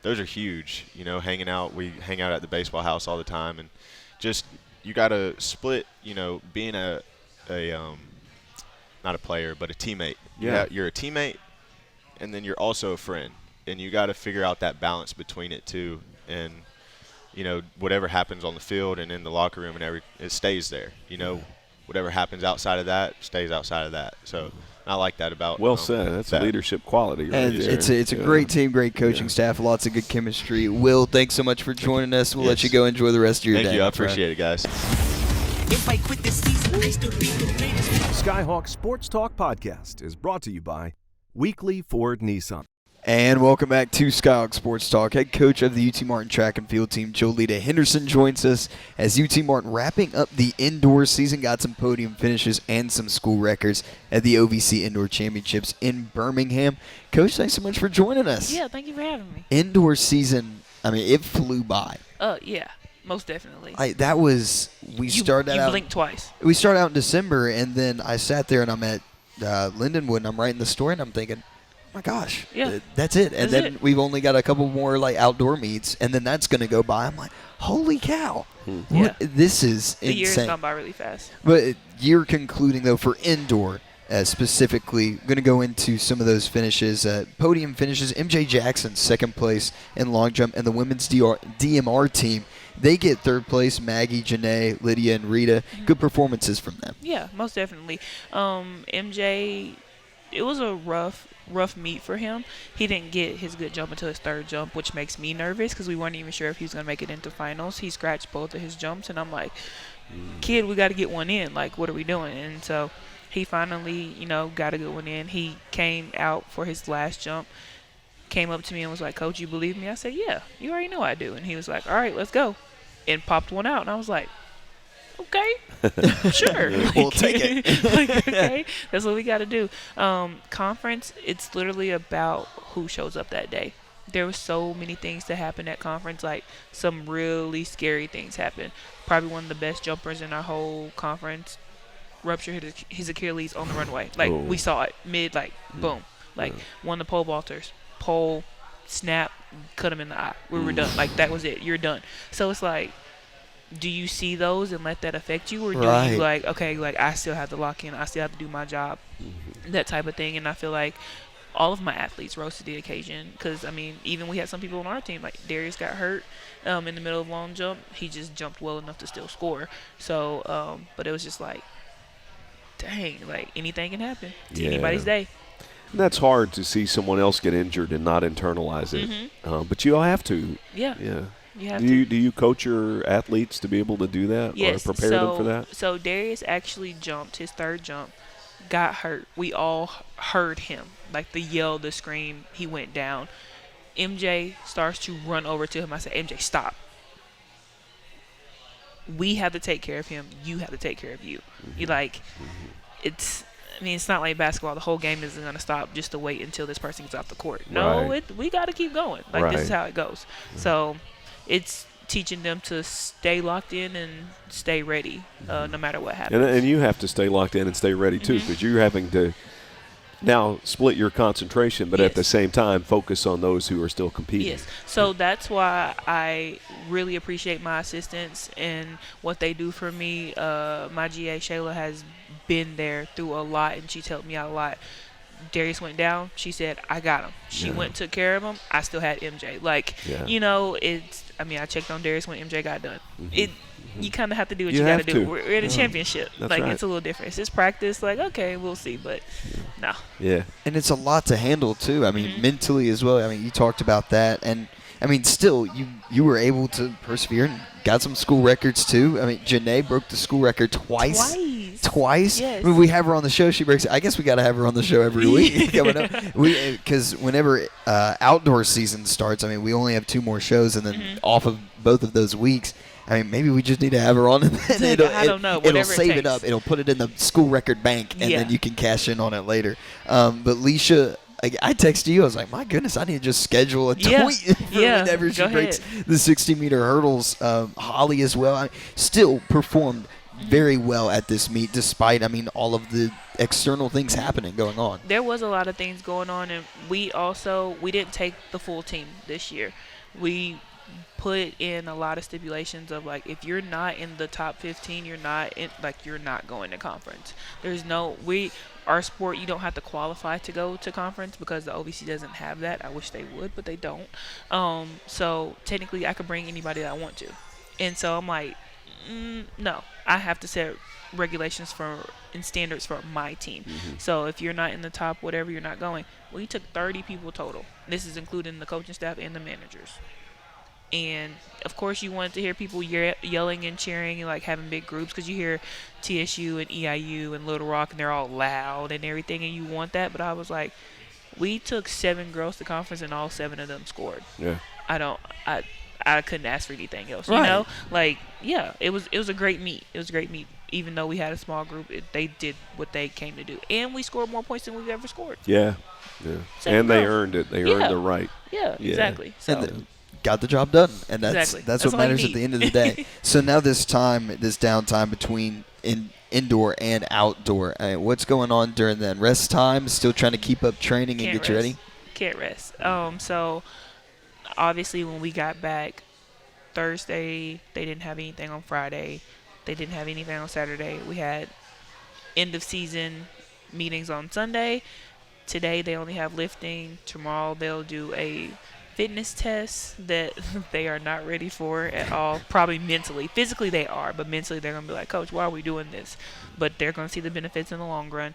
they're those are huge. You know, hanging out. We hang out at the baseball house all the time, and just you got to split. You know, being a not a player but a teammate. Yeah. You're a teammate, and then you're also a friend, and you got to figure out that balance between it too. And you know, whatever happens on the field and in the locker room and it stays there. You know, whatever happens outside of that stays outside of that. So I like that about. Well said. That's a leadership quality right and there. It's a great team, great coaching staff, lots of good chemistry. Will, thanks so much for joining us. We'll let you go enjoy the rest of your day. Thank you. I appreciate it, guys. If I quit this season, I still be the greatest. Skyhawk Sports Talk Podcast is brought to you by Weekly Ford Nissan. And welcome back to Skyhawk Sports Talk. Head coach of the UT Martin track and field team, Jolita Henderson, joins us as UT Martin wrapping up the indoor season, got some podium finishes and some school records at the OVC Indoor Championships in Birmingham. Coach, thanks so much for joining us. Yeah, thank you for having me. Indoor season, I mean, it flew by. Yeah, most definitely. We You blinked twice. We started out in December, and then I sat there and I'm at Lindenwood, and I'm writing the story, and I'm thinking, my gosh, that's it. And then we've only got a couple more like outdoor meets, and then that's going to go by. I'm like, holy cow. This is the insane. The year's gone by really fast. But you're concluding, though, for indoor specifically, going to go into some of those finishes, podium finishes. MJ Jackson, second place in long jump, and the women's DMR team, they get third place. Maggie, Janae, Lydia, and Rita. Good performances from them. Yeah, most definitely. MJ, it was a rough meet for him. He didn't get his good jump until his third jump, which makes me nervous because we weren't even sure if he was going to make it into finals. He scratched both of his jumps, and I'm like, kid, we got to get one in. Like, what are we doing? And so he finally, got a good one in. He came out for his last jump, came up to me and was like, Coach, you believe me? I said, yeah, you already know I do. And he was like, all right, let's go. And popped one out. And I was like, okay, sure. We'll take it. Okay, that's what we got to do. Conference, it's literally about who shows up that day. There were so many things that happened at conference, like some really scary things happened. Probably one of the best jumpers in our whole conference ruptured his Achilles on the runway. Like, we saw it mid, boom. Like, one of the pole vaulters, pole, snap, cut him in the eye. We were done. Like, that was it. You're done. So it's like, do you see those and let that affect you, or do you I still have to lock in, I still have to do my job, that type of thing? And I feel like all of my athletes rose to the occasion because, even we had some people on our team, like Darius got hurt in the middle of long jump. He just jumped well enough to still score. So, but it was just like, dang, like anything can happen to anybody's day. And that's hard to see someone else get injured and not internalize it. But you all have to. Yeah. Do you coach your athletes to be able to do that, yes, or prepare them for that? So Darius actually jumped his third jump, got hurt. We all heard him, like the yell, the scream. He went down. MJ starts to run over to him. I said, MJ, stop. We have to take care of him. You have to take care of you. It's not like basketball. The whole game isn't going to stop just to wait until this person gets off the court. No, we got to keep going. This is how it goes. So it's teaching them to stay locked in and stay ready no matter what happens. And you have to stay locked in and stay ready, too, because you're having to now split your concentration, but at the same time focus on those who are still competing. Yes. So that's why I really appreciate my assistants and what they do for me. My GA, Shayla, has been there through a lot, and she's helped me out a lot. Darius went down. She said, I got him. She went and took care of him. I still had MJ. I checked on Darius when MJ got done. You kind of have to do what you got to do. We're in a championship. That's right. It's a little different. It's just practice. Okay, we'll see. But no. Yeah. And it's a lot to handle, too. Mentally as well. You talked about that. And, still, you were able to persevere and got some school records, too. Janae broke the school record twice. Yes. We have her on the show. She breaks it. I guess we got to have her on the show every week coming up. Because whenever outdoor season starts, we only have 2 more shows, and then off of both of those weeks, maybe we just need to have her on, and then I don't know. It'll save it up. It'll put it in the school record bank, and then you can cash in on it later. But Leisha, I texted you. I was like, my goodness, I need to just schedule a tweet for whenever she breaks the 60-meter hurdles. Holly as well. Still performed very well at this meet, despite, all of the external things going on. There was a lot of things going on, and we didn't take the full team this year. We put in a lot of stipulations of, like, if you're not in the top 15, you're not going to conference. Our sport, you don't have to qualify to go to conference because the OVC doesn't have that. I wish they would, but they don't. So technically I could bring anybody that I want to. And so I'm like, no, I have to set regulations and standards for my team. So if you're not in the top whatever, you're not going. We took 30 people total. This is including the coaching staff and the managers. And of course you wanted to hear people yelling and cheering and, like, having big groups, because you hear TSU and EIU and Little Rock and they're all loud and everything, and you want that. But I was like, we took 7 girls to conference and all 7 of them scored. Yeah. I couldn't ask for anything else. Right. You know, like, yeah, it was a great meet. It was a great meet. Even though we had a small group, they did what they came to do, and we scored more points than we've ever scored. Yeah. And they earned it. They earned the right. Yeah, exactly. So. And got the job done, and that's what matters at the end of the day. So now this downtime between indoor and outdoor, what's going on during then? Rest time, still trying to keep up training and get you ready? Can't rest. So obviously when we got back Thursday, they didn't have anything on Friday. They didn't have anything on Saturday. We had end of season meetings on Sunday. Today they only have lifting. Tomorrow they'll do a fitness test that they are not ready for at all, probably mentally. Physically they are, but mentally they're going to be like, Coach, why are we doing this? But they're going to see the benefits in the long run.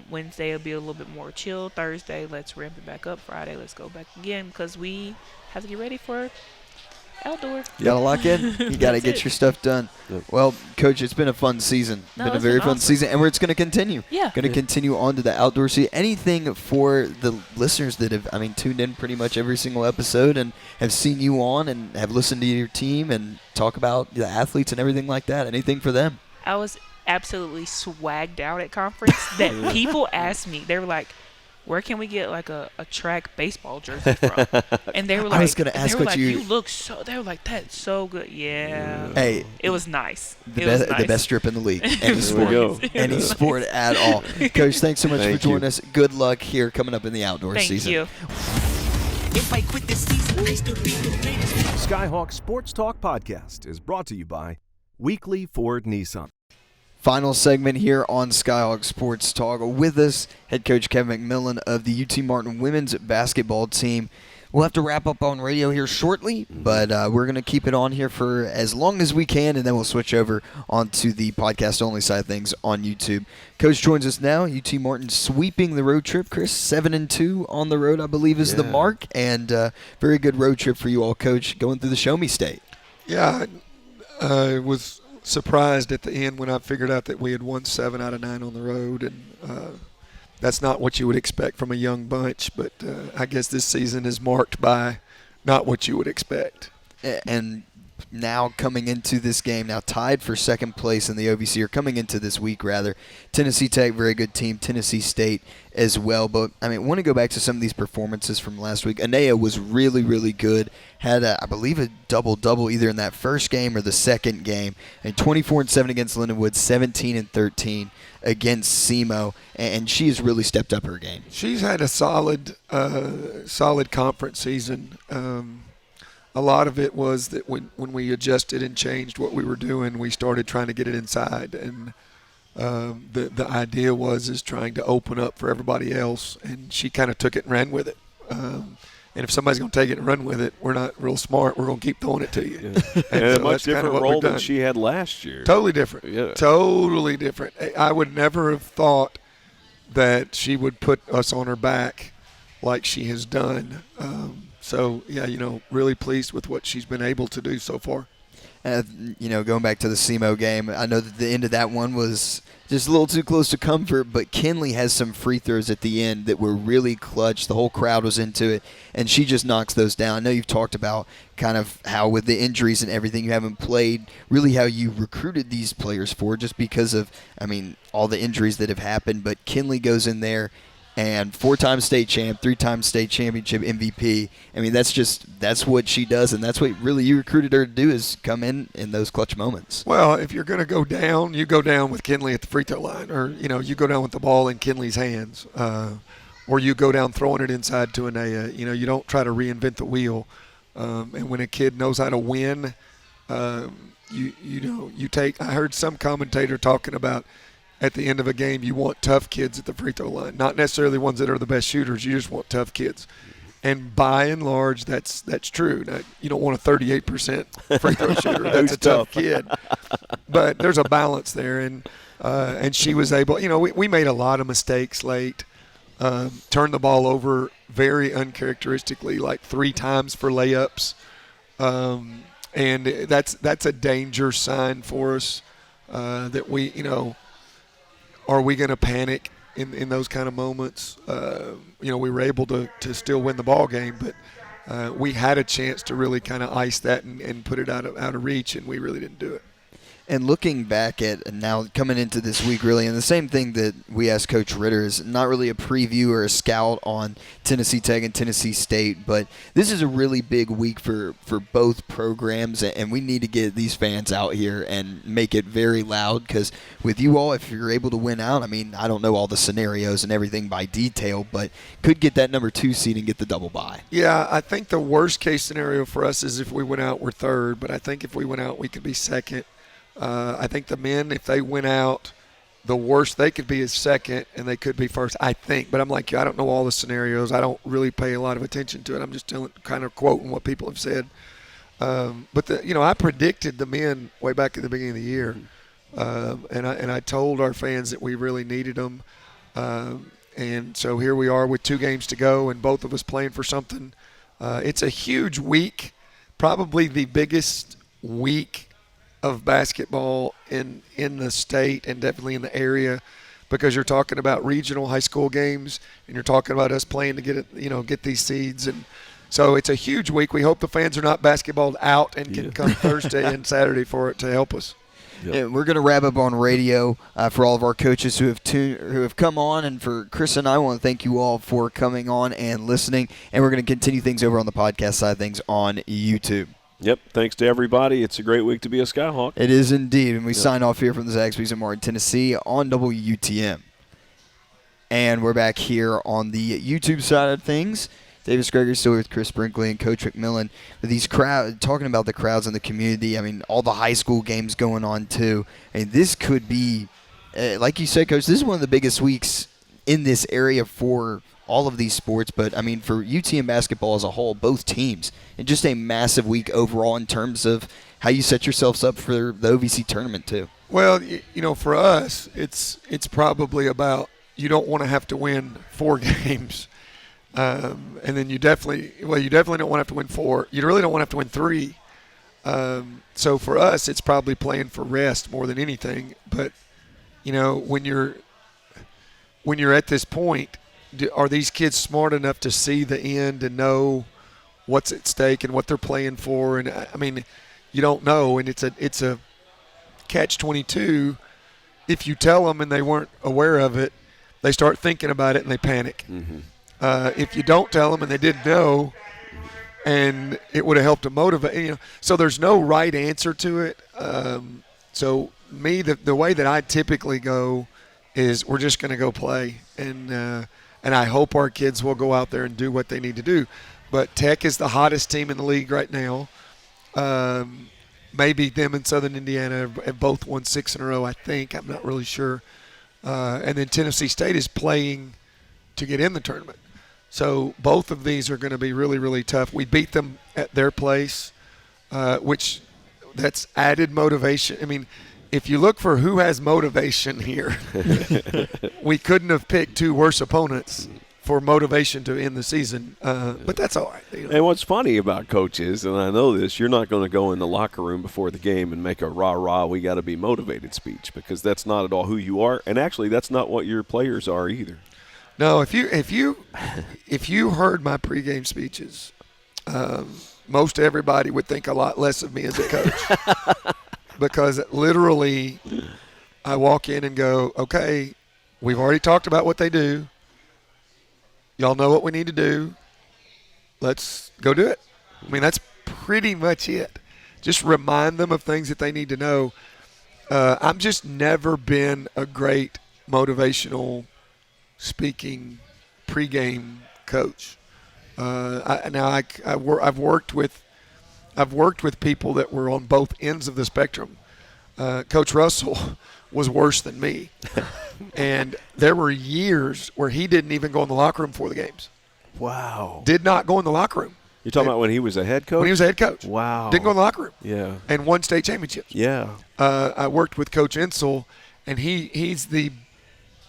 Wednesday will be a little bit more chill. Thursday, let's ramp it back up. Friday, let's go back again, because we have to get ready for outdoor. You got to lock in. You got to get your stuff done. Well, Coach, it's been a fun season. Been a very fun season, and it's going to continue. Yeah. Going to continue on to the outdoor season. Anything for the listeners that have, tuned in pretty much every single episode and have seen you on and have listened to your team and talk about the athletes and everything like that? Anything for them? I was absolutely swagged out at conference that people asked me. They were like, where can we get, like, a track baseball jersey from? And they were like, I was going to ask what you look so, they were like, that's so good. Yeah. Hey. It was nice. The best strip in the league. Any sport. Any sport at all. Coach, thanks so much for joining us. Good luck here coming up in the outdoor season. Thank you. If I quit this season, I still be the greatest. Skyhawk Sports Talk Podcast is brought to you by Weekly Ford Nissan. Final segment here on Skyhawk Sports Talk. With us, head coach Kevin McMillan of the UT Martin women's basketball team. We'll have to wrap up on radio here shortly, but we're going to keep it on here for as long as we can, and then we'll switch over onto the podcast-only side of things on YouTube. Coach joins us now. UT Martin sweeping the road trip, Chris. 7-2 on the road, I believe, is the mark, and very good road trip for you all, Coach, going through the Show Me State. Yeah, I was surprised at the end when I figured out that we had won 7 out of 9 on the road, and that's not what you would expect from a young bunch, but I guess this season is marked by not what you would expect. And now coming into this game, now tied for second place in the OVC, or coming into this week rather, Tennessee Tech, very good team, Tennessee State as well. But I want to go back to some of these performances from last week. Anea was really, really good. Had, I believe, a double-double either in that first game or the second game. And 24-7 against Lindenwood, 17-13 against SEMO, and she has really stepped up her game. She's had a solid conference season. A lot of it was that when we adjusted and changed what we were doing, we started trying to get it inside, and the idea is trying to open up for everybody else, and she kind of took it and ran with it. And if somebody's going to take it and run with it, we're not real smart. We're going to keep throwing it to you. Yeah. And so a much different role than she had last year. Totally different. Yeah. Totally different. I would never have thought that she would put us on her back like she has done. So, really pleased with what she's been able to do so far. Going back to the SEMO game, I know that the end of that one was just a little too close to comfort, but Kinley has some free throws at the end that were really clutch. The whole crowd was into it, and she just knocks those down. I know you've talked about kind of how with the injuries and everything you haven't played, really how you recruited these players for just because of, all the injuries that have happened. But Kinley goes in there, and 4-time state champ, 3-time state championship MVP. I mean, that's what she does, and that's what really you recruited her to do, is come in those clutch moments. Well, if you're going to go down, you go down with Kinley at the free throw line, or you go down with the ball in Kinley's hands, or you go down throwing it inside to Anaya. You don't try to reinvent the wheel. And when a kid knows how to win, you take. I heard some commentator talking about, at the end of a game, you want tough kids at the free throw line, not necessarily ones that are the best shooters. You just want tough kids, and by and large, that's true. Now, you don't want a 38% free throw shooter. That's a tough kid, but there's a balance there, and she was able. We made a lot of mistakes late, turned the ball over very uncharacteristically, like 3 times for layups, and that's a danger sign for us, that we Are we going to panic in those kind of moments? We were able to still win the ball game, but we had a chance to really kind of ice that and put it out of reach, and we really didn't do it. And looking back at now coming into this week, really, and the same thing that we asked Coach Ritter, is not really a preview or a scout on Tennessee Tech and Tennessee State, but this is a really big week for both programs, and we need to get these fans out here and make it very loud, because with you all, if you're able to win out, I mean, I don't know all the scenarios and everything by detail, but could get that number 2 seed and get the double bye. Yeah, I think the worst case scenario for us is if we went out, we're third, but I think if we went out, we could be second. I think the men, if they went out, the worst they could be is second, and they could be first, I think. But I'm like you, I don't know all the scenarios. I don't really pay a lot of attention to it. I'm just kind of quoting what people have said. But I predicted the men way back at the beginning of the year, and I told our fans that we really needed them. And so here we are with 2 games to go, and both of us playing for something. It's a huge week, probably the biggest week of basketball in the state and definitely in the area, because you're talking about regional high school games, and you're talking about us playing to get these seeds, and so it's a huge week. We hope the fans are not basketballed out and can come Thursday and Saturday for it to help us. Yep. And we're going to wrap up on radio for all of our coaches who have come on, and for Chris and I want to thank you all for coming on and listening, and we're going to continue things over on the podcast side of things on YouTube. Yep. Thanks to everybody. It's a great week to be a Skyhawk. It is indeed. And we sign off here from the Zaxby's in Martin, Tennessee on WUTM. And we're back here on the YouTube side of things. Davis Gregory still with Chris Brinkley and Coach McMillan. With these talking about the crowds in the community. I mean, all the high school games going on too. And this could be, like you said, Coach, this is one of the biggest weeks in this area for all of these sports, but I mean for UTM basketball as a whole, both teams, and just a massive week overall in terms of how you set yourselves up for the OVC tournament too. Well, for us, it's probably about, you don't want to have to win 4 games, and then you definitely don't want to have to win 4. You really don't want to have to win 3. So for us, it's probably playing for rest more than anything. But when you're at this point, are these kids smart enough to see the end and know what's at stake and what they're playing for? And I mean, you don't know, and it's a catch-22. If you tell them and they weren't aware of it, they start thinking about it and they panic. Mm-hmm. If you don't tell them and they didn't know, and it would have helped to motivate, so there's no right answer to it. So the way that I typically go is we're just going to go play, and I hope our kids will go out there and do what they need to do. But Tech is the hottest team in the league right now. Maybe them and Southern Indiana have both won 6 in a row, I think. I'm not really sure. And then Tennessee State is playing to get in the tournament. So both of these are going to be really, really tough. We beat them at their place, which that's added motivation. I mean, if you look for who has motivation here, we couldn't have picked 2 worse opponents for motivation to end the season. But that's all right. And what's funny about coaches, and I know this, you're not going to go in the locker room before the game and make a rah-rah, we got to be motivated speech, because that's not at all who you are. And actually, that's not what your players are either. No, if you heard my pregame speeches, most everybody would think a lot less of me as a coach. Because literally I walk in and go, okay, we've already talked about what they do. Y'all know what we need to do. Let's go do it. I mean, that's pretty much it. Just remind them of things that they need to know. I've just never been a great motivational speaking pregame coach. I've worked with people that were on both ends of the spectrum. Coach Russell was worse than me, and there were years where he didn't even go in the locker room before the games. Wow. Did not go in the locker room. You're talking about when he was a head coach? When he was a head coach. Wow. Didn't go in the locker room. Yeah. And won state championships. Yeah. I worked with Coach Insel, and he's the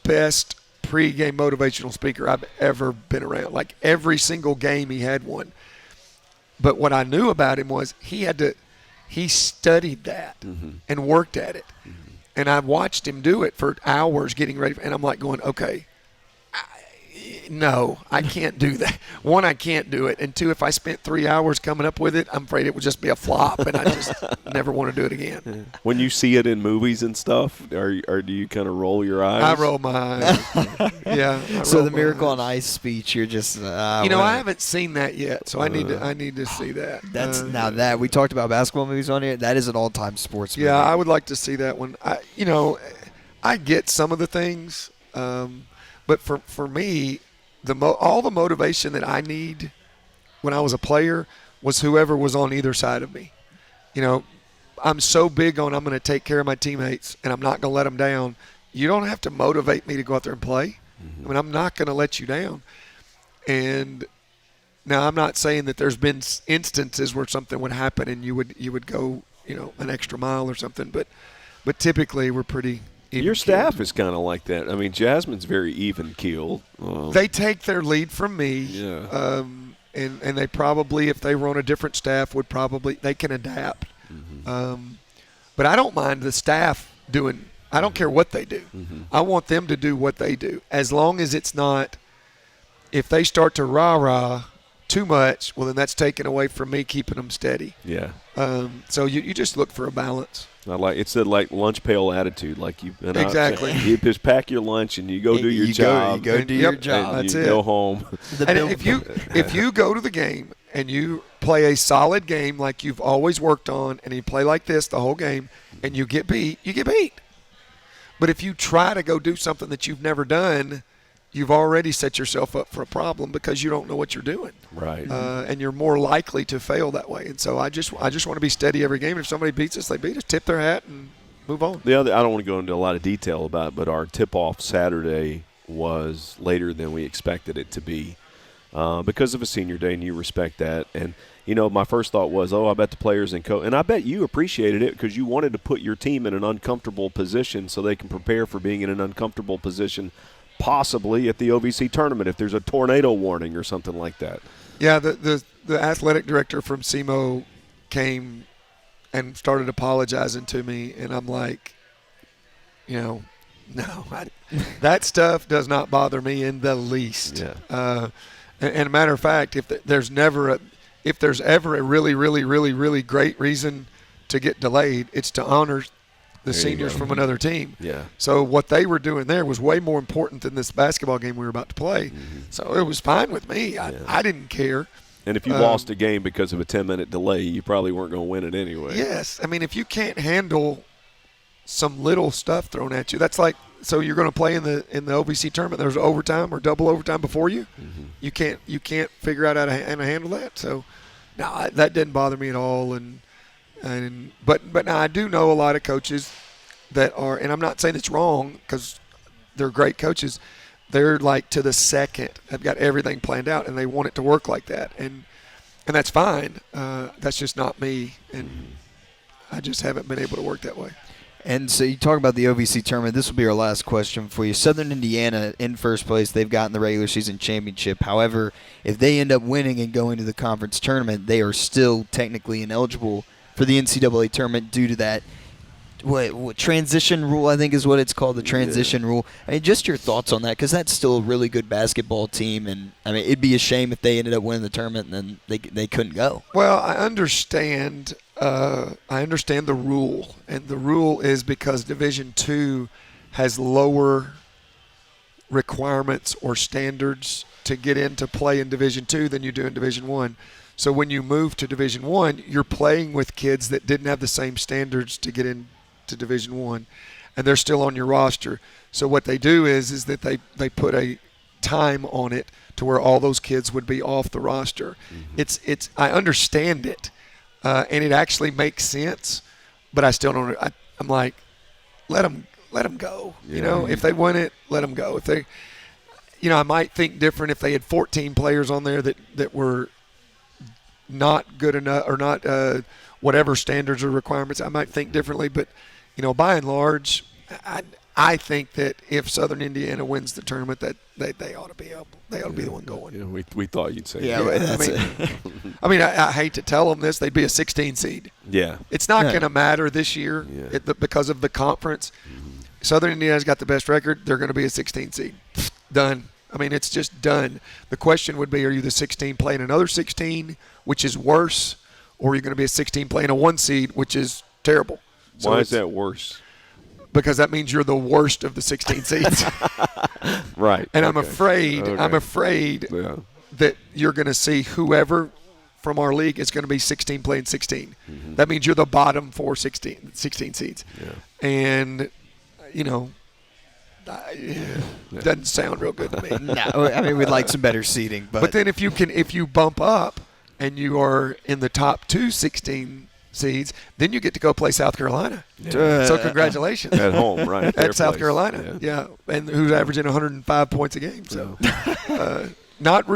best pregame motivational speaker I've ever been around. Like every single game he had one. But what I knew about him was he studied that and worked at it. And I watched him do it for hours getting ready. And I'm like going, okay, no, I can't do that. One, I can't do it. And two, if I spent 3 hours coming up with it, I'm afraid it would just be a flop, and I just never want to do it again. When you see it in movies and stuff, or do you kind of roll your eyes? I roll my eyes. Yeah. So the Miracle on Ice speech, you're just I haven't seen that yet, so I need to see that. That's now that we talked about basketball movies on here. That is an all-time sports movie. Yeah, I would like to see that one. I get some of the things, but for me, all the motivation that I need when I was a player was whoever was on either side of me. I'm so big on I'm going to take care of my teammates and I'm not going to let them down. You don't have to motivate me to go out there and play. I mean, I'm not going to let you down. And now I'm not saying that there's been instances where something would happen and you would go, an extra mile or something, but typically we're pretty Your staff is kind of like that. I mean, Jasmine's very even-keeled. They take their lead from me. Yeah. And they probably, if they were on a different staff, they can adapt. But I don't mind the staff doing – I don't care what they do. I want them to do what they do. As long as it's not – if they start to rah-rah too much, well, then that's taken away from me keeping them steady. Yeah. So you just look for a balance. It's the lunch pail attitude. Exactly. You just pack your lunch and you go do your job. You go do your job. And That's you it. go home. And if you go to the game and you play a solid game like you've always worked on, and you play like this the whole game, and you get beat, you get beat. But if you try to go do something that you've never done, you've already set yourself up for a problem because you don't know what you're doing. Right. And you're more likely to fail that way. And so I just want to be steady every game. If somebody beats us, they beat us. Tip their hat and move on. I don't want to go into a lot of detail about it, but our tip-off Saturday was later than we expected it to be because of a senior day, and you respect that. And, my first thought was, I bet the players and coach – and I bet you appreciated it because you wanted to put your team in an uncomfortable position so they can prepare for being in an uncomfortable position possibly at the OVC tournament if there's a tornado warning or something like that. Yeah, the athletic director from SEMO came and started apologizing to me, and I'm like, no, that stuff does not bother me in the least. Yeah. And a matter of fact, if there's ever a really, really, really, really great reason to get delayed, it's to honor the seniors from another team. Yeah. So what they were doing there was way more important than this basketball game we were about to play. So it was fine with me. I didn't care. And if you lost a game because of a 10-minute delay, you probably weren't going to win it anyway. Yes. I mean, if you can't handle some little stuff thrown at you, that's like, so you're going to play in the OVC tournament, there's overtime or double overtime before you. You can't figure out how to handle that. So no, that didn't bother me at all. But now I do know a lot of coaches that are, and I'm not saying it's wrong because they're great coaches. They're like to the second, have got everything planned out, and they want it to work like that, and that's fine. That's just not me, and I just haven't been able to work that way. And so you talk about the OVC tournament. This will be our last question for you. Southern Indiana in first place. They've gotten the regular season championship. However, if they end up winning and going to the conference tournament, they are still technically ineligible for the NCAA tournament due to that what transition rule, I think is what it's called, the transition rule. I mean, just your thoughts on that, because that's still a really good basketball team, and I mean, it'd be a shame if they ended up winning the tournament and then they couldn't go. Well, I understand the rule, and the rule is because Division II has lower requirements or standards to get into play in Division II than you do in Division I. So when you move to Division I, you're playing with kids that didn't have the same standards to get into Division I, and they're still on your roster. So what they do is that they put a time on it to where all those kids would be off the roster. It's I understand it, and it actually makes sense, but I still don't. I'm like, let them go. You know, if they win it, let them go. If they, you know, I might think different if they had 14 players on there that were not good enough or not whatever standards or requirements. I might think differently, but you know, by and large, I think that if Southern Indiana wins the tournament, that they ought to be the one going. Yeah, we thought you'd say that. I mean, I hate to tell them this, they'd be a 16 seed. Yeah, it's not going to matter this year because of the conference. Southern Indiana's got the best record. They're going to be a 16 seed. Done. I mean, it's just done. The question would be, are you the 16 playing another 16, which is worse, or are you going to be a 16 playing a 1 seed, which is terrible? So why is that worse? Because that means you're the worst of the 16 seeds. Right. And I'm afraid that you're going to see whoever from our league is going to be 16 playing 16. That means you're the bottom 16 seeds. Yeah. And, you know, doesn't sound real good to me. No, I mean, we'd like some better seating. But then if you bump up and you are in the top 16 seeds, then you get to go play South Carolina. So congratulations. At home, right. At South Carolina, yeah. And who's averaging 105 points a game. So not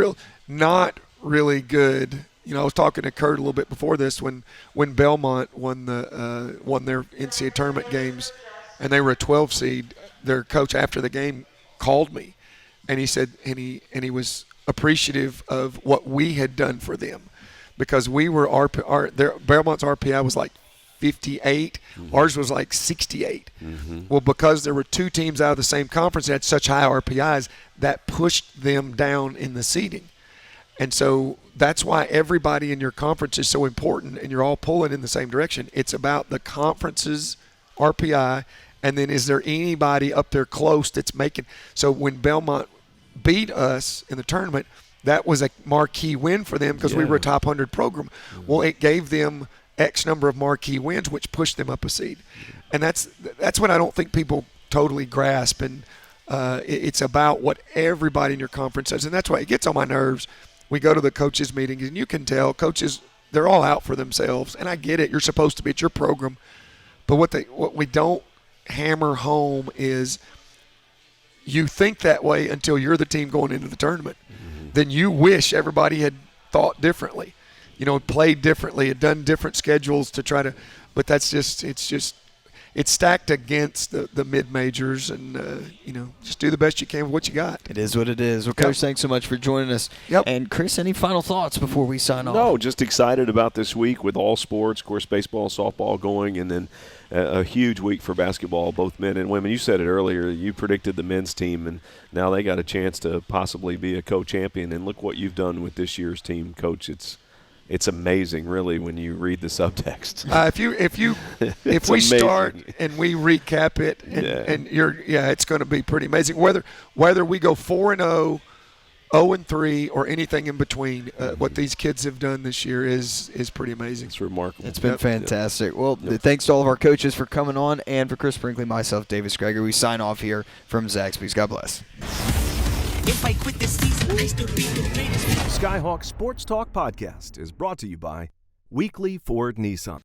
really good. You know, I was talking to Kurt a little bit before this when Belmont won their NCAA tournament games, and they were a 12 seed. Their coach after the game called me, and he said, and he was appreciative of what we had done for them, because we were Belmont's RPI was like 58, ours was like 68. Well, because there were two teams out of the same conference that had such high RPIs, that pushed them down in the seeding. And so that's why everybody in your conference is so important, and you're all pulling in the same direction. It's about the conference's RPI, and then is there anybody up there close that's making – so when Belmont beat us in the tournament, that was a marquee win for them because we were a top 100 program. Well, it gave them X number of marquee wins, which pushed them up a seed. And that's what I don't think people totally grasp. And it's about what everybody in your conference says. And that's why it gets on my nerves. We go to the coaches' meetings, and you can tell coaches, they're all out for themselves. And I get it. You're supposed to be at your program. But what we don't hammer home is you think that way until you're the team going into the tournament. Then you wish everybody had thought differently, you know, played differently, had done different schedules to try to – but that's just – it's stacked against the mid-majors, and, you know, just do the best you can with what you got. It is what it is. Well, Coach, thanks so much for joining us. And, Chris, any final thoughts before we sign off? No, just excited about this week with all sports, of course, baseball, softball going, and then a huge week for basketball, both men and women. You said it earlier. You predicted the men's team, and now they got a chance to possibly be a co-champion. And look what you've done with this year's team, Coach. It's amazing, really, when you read the subtext. If we start and we recap it, and it's going to be pretty amazing. Whether we go 4-0, 0-3, or anything in between, what these kids have done this year is pretty amazing. It's remarkable. It's been fantastic. Well, thanks to all of our coaches for coming on, and for Chris Brinkley, myself, Davis Greger. We sign off here from Zaxby's. God bless. If I quit this season, I still be the greatest. Skyhawk Sports Talk Podcast is brought to you by Weekly Ford Nissan.